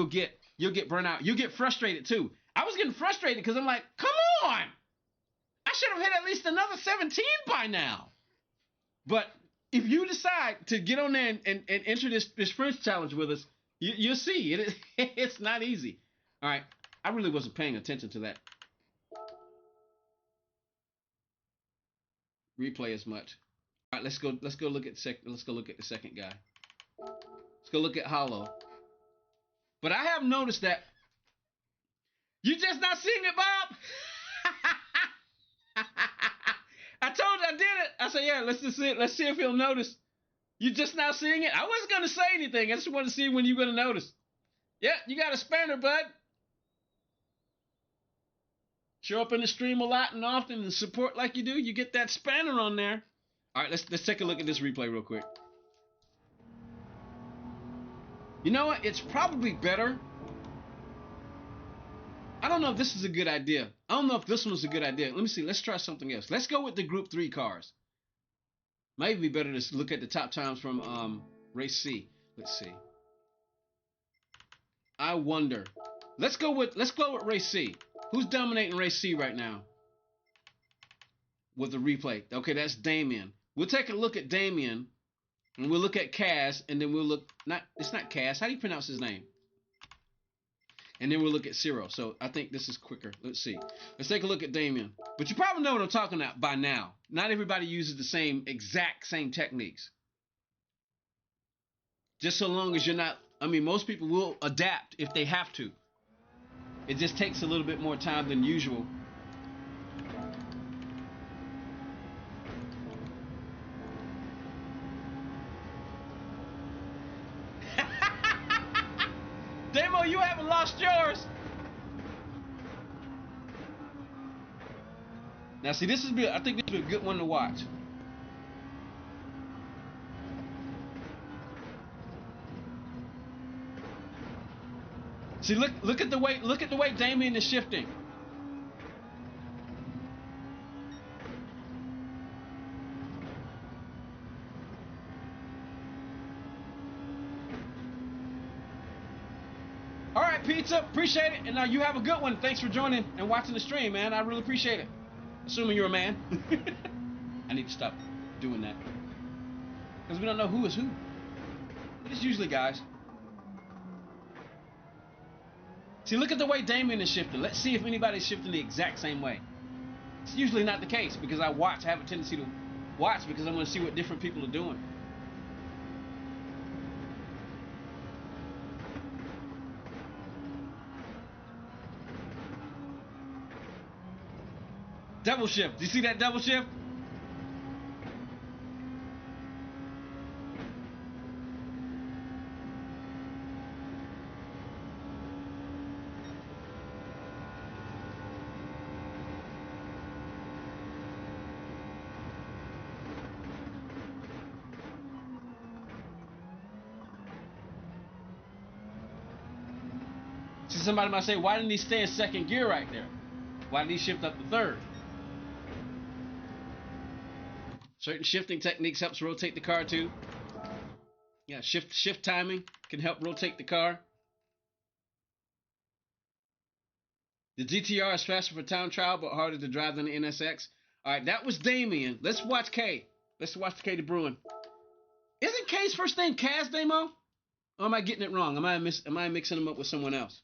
get burnout. You'll get frustrated too. I was getting frustrated because I'm like, come on, I should have hit at least another 17 by now. But if you decide to get on there and enter this French challenge with us, you'll see it's not easy. All right, I really wasn't paying attention to that replay as much. All right, let's go look at the second guy. Let's go look at Hollow. But I have noticed that you just not seeing it, Bob. I told you I did it. I said, yeah, let's just see it. Let's see if he'll notice. You just not seeing it? I wasn't gonna say anything. I just want to see when you're gonna notice. Yeah, you got a spanner, bud. Show up in the stream a lot and often and support like you do, you get that spanner on there. All right, let's take a look at this replay real quick. You know what? It's probably better. I don't know if this is a good idea. I don't know if this one's a good idea. Let me see. Let's try something else. Let's go with the Group 3 cars. Might be better to look at the top times from Race C. Let's see. I wonder. Let's go with Race C. Who's dominating Race C right now? With the replay. Okay, that's Damien. We'll take a look at Damien. And we'll look at Kaz, and then we'll look, it's not Kaz, how do you pronounce his name? And then we'll look at Ciro. So I think this is quicker. Let's see. Let's take a look at Damien. But you probably know what I'm talking about by now. Not everybody uses the exact same techniques. Just so long as you're not, I mean, most people will adapt if they have to. It just takes a little bit more time than usual. Demo, you haven't lost yours. Now, see, I think this is a good one to watch. See, look at the way Damien is shifting. All right, PT, pizza. Appreciate it. And you have a good one. Thanks for joining and watching the stream, man. I really appreciate it. Assuming you're a man. I need to stop doing that. Because we don't know who is who. But it's usually guys. See, look at the way Damien is shifting. Let's see if anybody's shifting the exact same way. It's usually not the case because I have a tendency to watch because I want to see what different people are doing. Double shift. Do you see that double shift? See, somebody might say, why didn't he stay in second gear right there? Why did he shift up to third? Certain shifting techniques helps rotate the car too. Yeah, shift timing can help rotate the car. The GTR is faster for time trial but harder to drive than the NSX. All right, that was Damien. Let's watch K. Let's watch the K to Bruin. Isn't K's first name Kaz, Damo? Or am I getting it wrong? Am I mixing him up with someone else?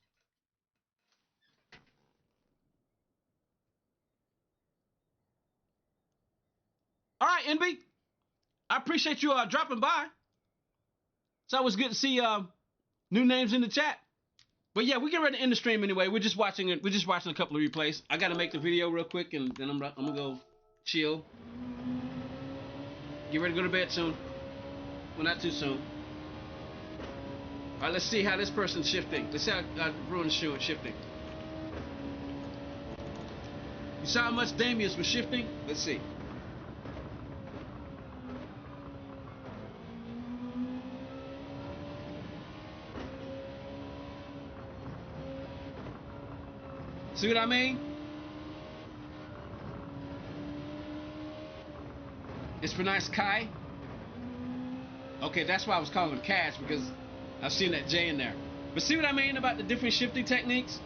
All right, NB. I appreciate you dropping by. It's always good to see new names in the chat. But yeah, we get ready to end the stream anyway. We're just watching it. We're just watching a couple of replays. I got to make the video real quick, and then I'm gonna go chill. Get ready to go to bed soon. Well, not too soon. All right, let's see how this person's shifting. Let's see how Bruin's shifting. You saw how much Damien's was shifting? Let's see. See what I mean? It's pronounced Kai. Okay, that's why I was calling him Kaz, because I've seen that J in there. But see what I mean about the different shifting techniques?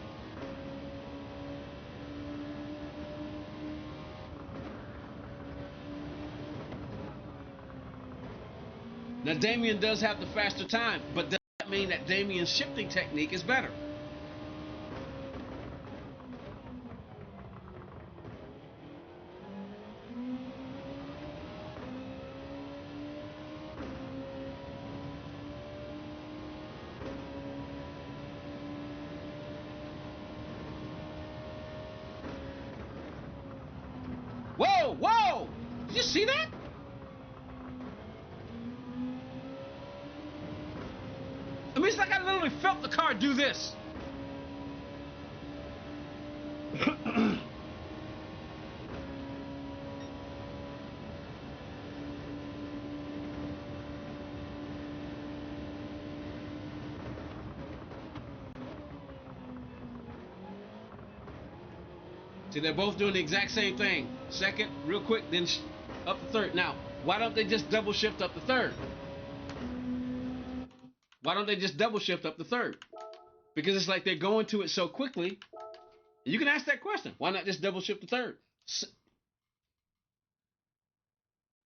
Now, Damien does have the faster time, but does that mean that Damien's shifting technique is better? Whoa, whoa! Did you see that? I mean, it's like I literally felt the car do this. See, they're both doing the exact same thing. Second, real quick, then up the third. Now, why don't they just double shift up the third? Why don't they just double shift up the third? Because it's like they're going to it so quickly. You can ask that question. Why not just double shift the third?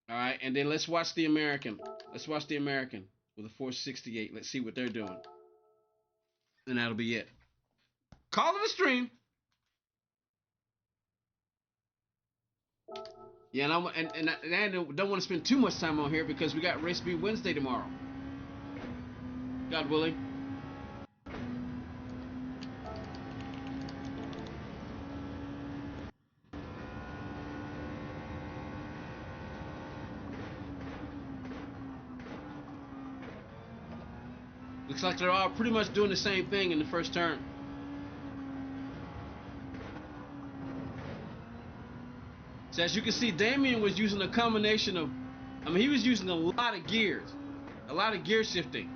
All right, and then let's watch the American. Let's watch the American with a 468. Let's see what they're doing. And that'll be it. Call it a stream. Yeah, and I don't want to spend too much time on here because we got Race B Wednesday tomorrow. God willing. Looks like they're all pretty much doing the same thing in the first turn. So as you can see, Damien was using a combination of, he was using a lot of gears, a lot of gear shifting.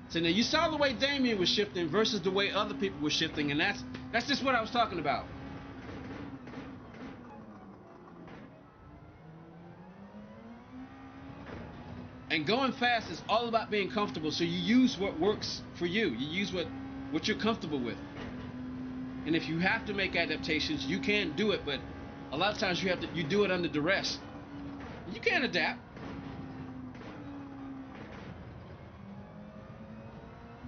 So now you saw the way Damien was shifting versus the way other people were shifting, and that's just what I was talking about. And going fast is all about being comfortable. So you use what works for you. You use what you're comfortable with. And if you have to make adaptations, you can do it, but a lot of times you do it under duress. You can adapt.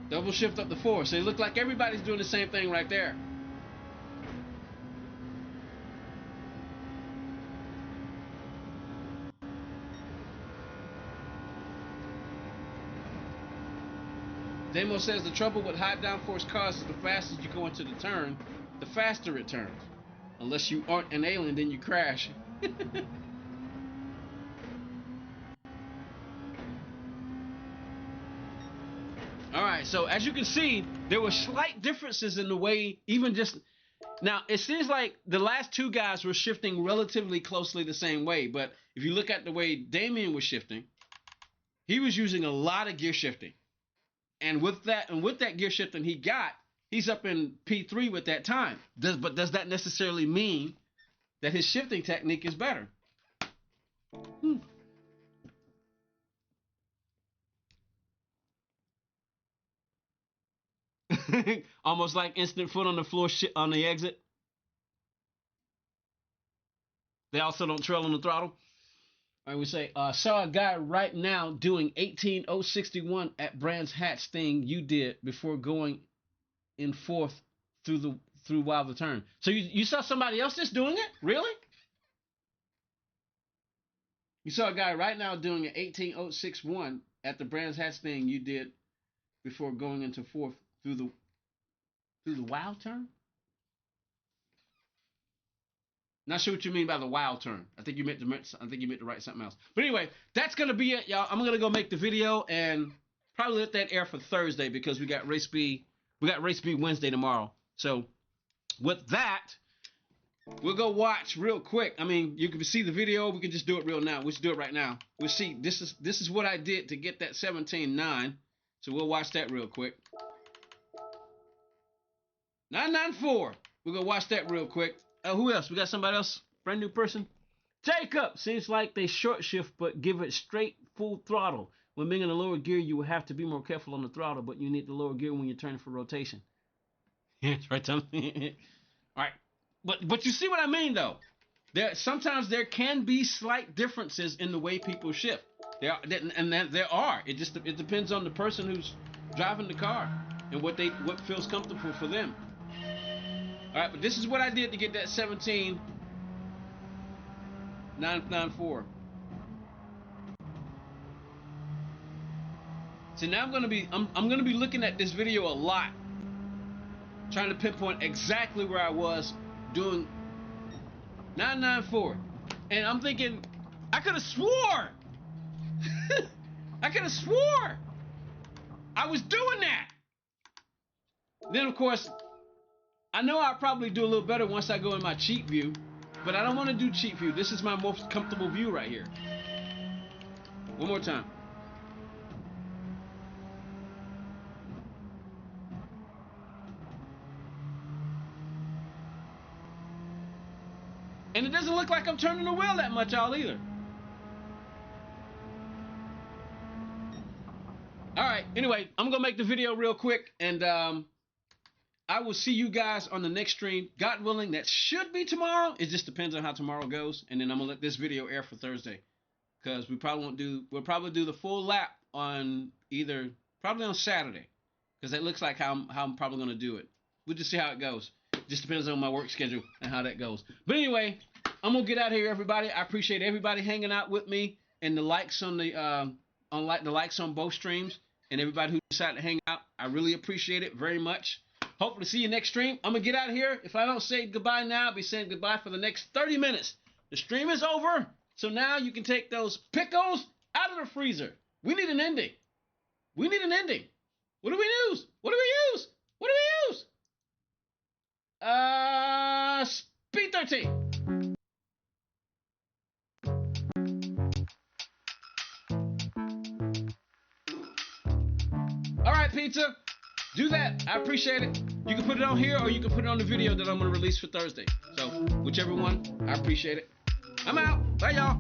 Double shift up to 4. So it looks like everybody's doing the same thing right there. Damo says the trouble with high downforce cars is the faster you go into the turn, the faster it turns. Unless you aren't an alien, then you crash. Alright, so as you can see, there were slight differences in the way, even just... Now, it seems like the last two guys were shifting relatively closely the same way, but if you look at the way Damien was shifting, he was using a lot of gear shifting. And with that gear shifting he got, he's up in P3 with that time. But does that necessarily mean that his shifting technique is better? Almost like instant foot on the floor on the exit. They also don't trail on the throttle. I would say, saw a guy right now doing 18061 at Brands Hatch thing you did before going in fourth through while the turn. So you saw somebody else just doing it? Really? You saw a guy right now doing an 18061 at the Brands Hatch thing you did before going into fourth through the wild turn? Not sure what you mean by the wild turn. I think you meant to write something else. But anyway, that's gonna be it, y'all. I'm gonna go make the video and probably let that air for Thursday because we got race B Wednesday tomorrow. So with that, we'll go watch real quick. I mean, you can see the video. We can just do it real now. We'll just do it right now. We'll see. This is what I did to get that 17.9. So we'll watch that real quick. 994. We're gonna watch that real quick. Who else? We got somebody else? Brand new person? Jacob! Seems like they short shift but give it straight full throttle. When being in the lower gear, you will have to be more careful on the throttle, but you need the lower gear when you're turning for rotation. Yeah, that's right, Tom. Alright. But you see what I mean, though? Sometimes there can be slight differences in the way people shift. There are. It depends on the person who's driving the car and what feels comfortable for them. Alright, but this is what I did to get that 17.994. So now I'm gonna be looking at this video a lot, trying to pinpoint exactly where I was doing 994. And I'm thinking, I could have swore I was doing that. Then of course, I know I'll probably do a little better once I go in my cheat view, but I don't want to do cheat view. This is my most comfortable view right here. One more time. And it doesn't look like I'm turning the wheel that much out either. Alright, anyway, I'm going to make the video real quick, and I will see you guys on the next stream. God willing, that should be tomorrow. It just depends on how tomorrow goes. And then I'm gonna let this video air for Thursday, because we'll probably do the full lap on probably on Saturday, because that looks like how I'm probably gonna do it. We'll just see how it goes. Just depends on my work schedule and how that goes. But anyway, I'm gonna get out of here, everybody. I appreciate everybody hanging out with me and the likes on the likes on both streams, and everybody who decided to hang out. I really appreciate it very much. Hopefully see you next stream. I'm going to get out of here. If I don't say goodbye now, I'll be saying goodbye for the next 30 minutes. The stream is over. So now you can take those pickles out of the freezer. We need an ending. What do we use? What do we use? Speed 13. All right, people. pizza, do that. I appreciate it. You can put it on here or you can put it on the video that I'm going to release for Thursday. So, whichever one, I appreciate it. I'm out. Bye, y'all.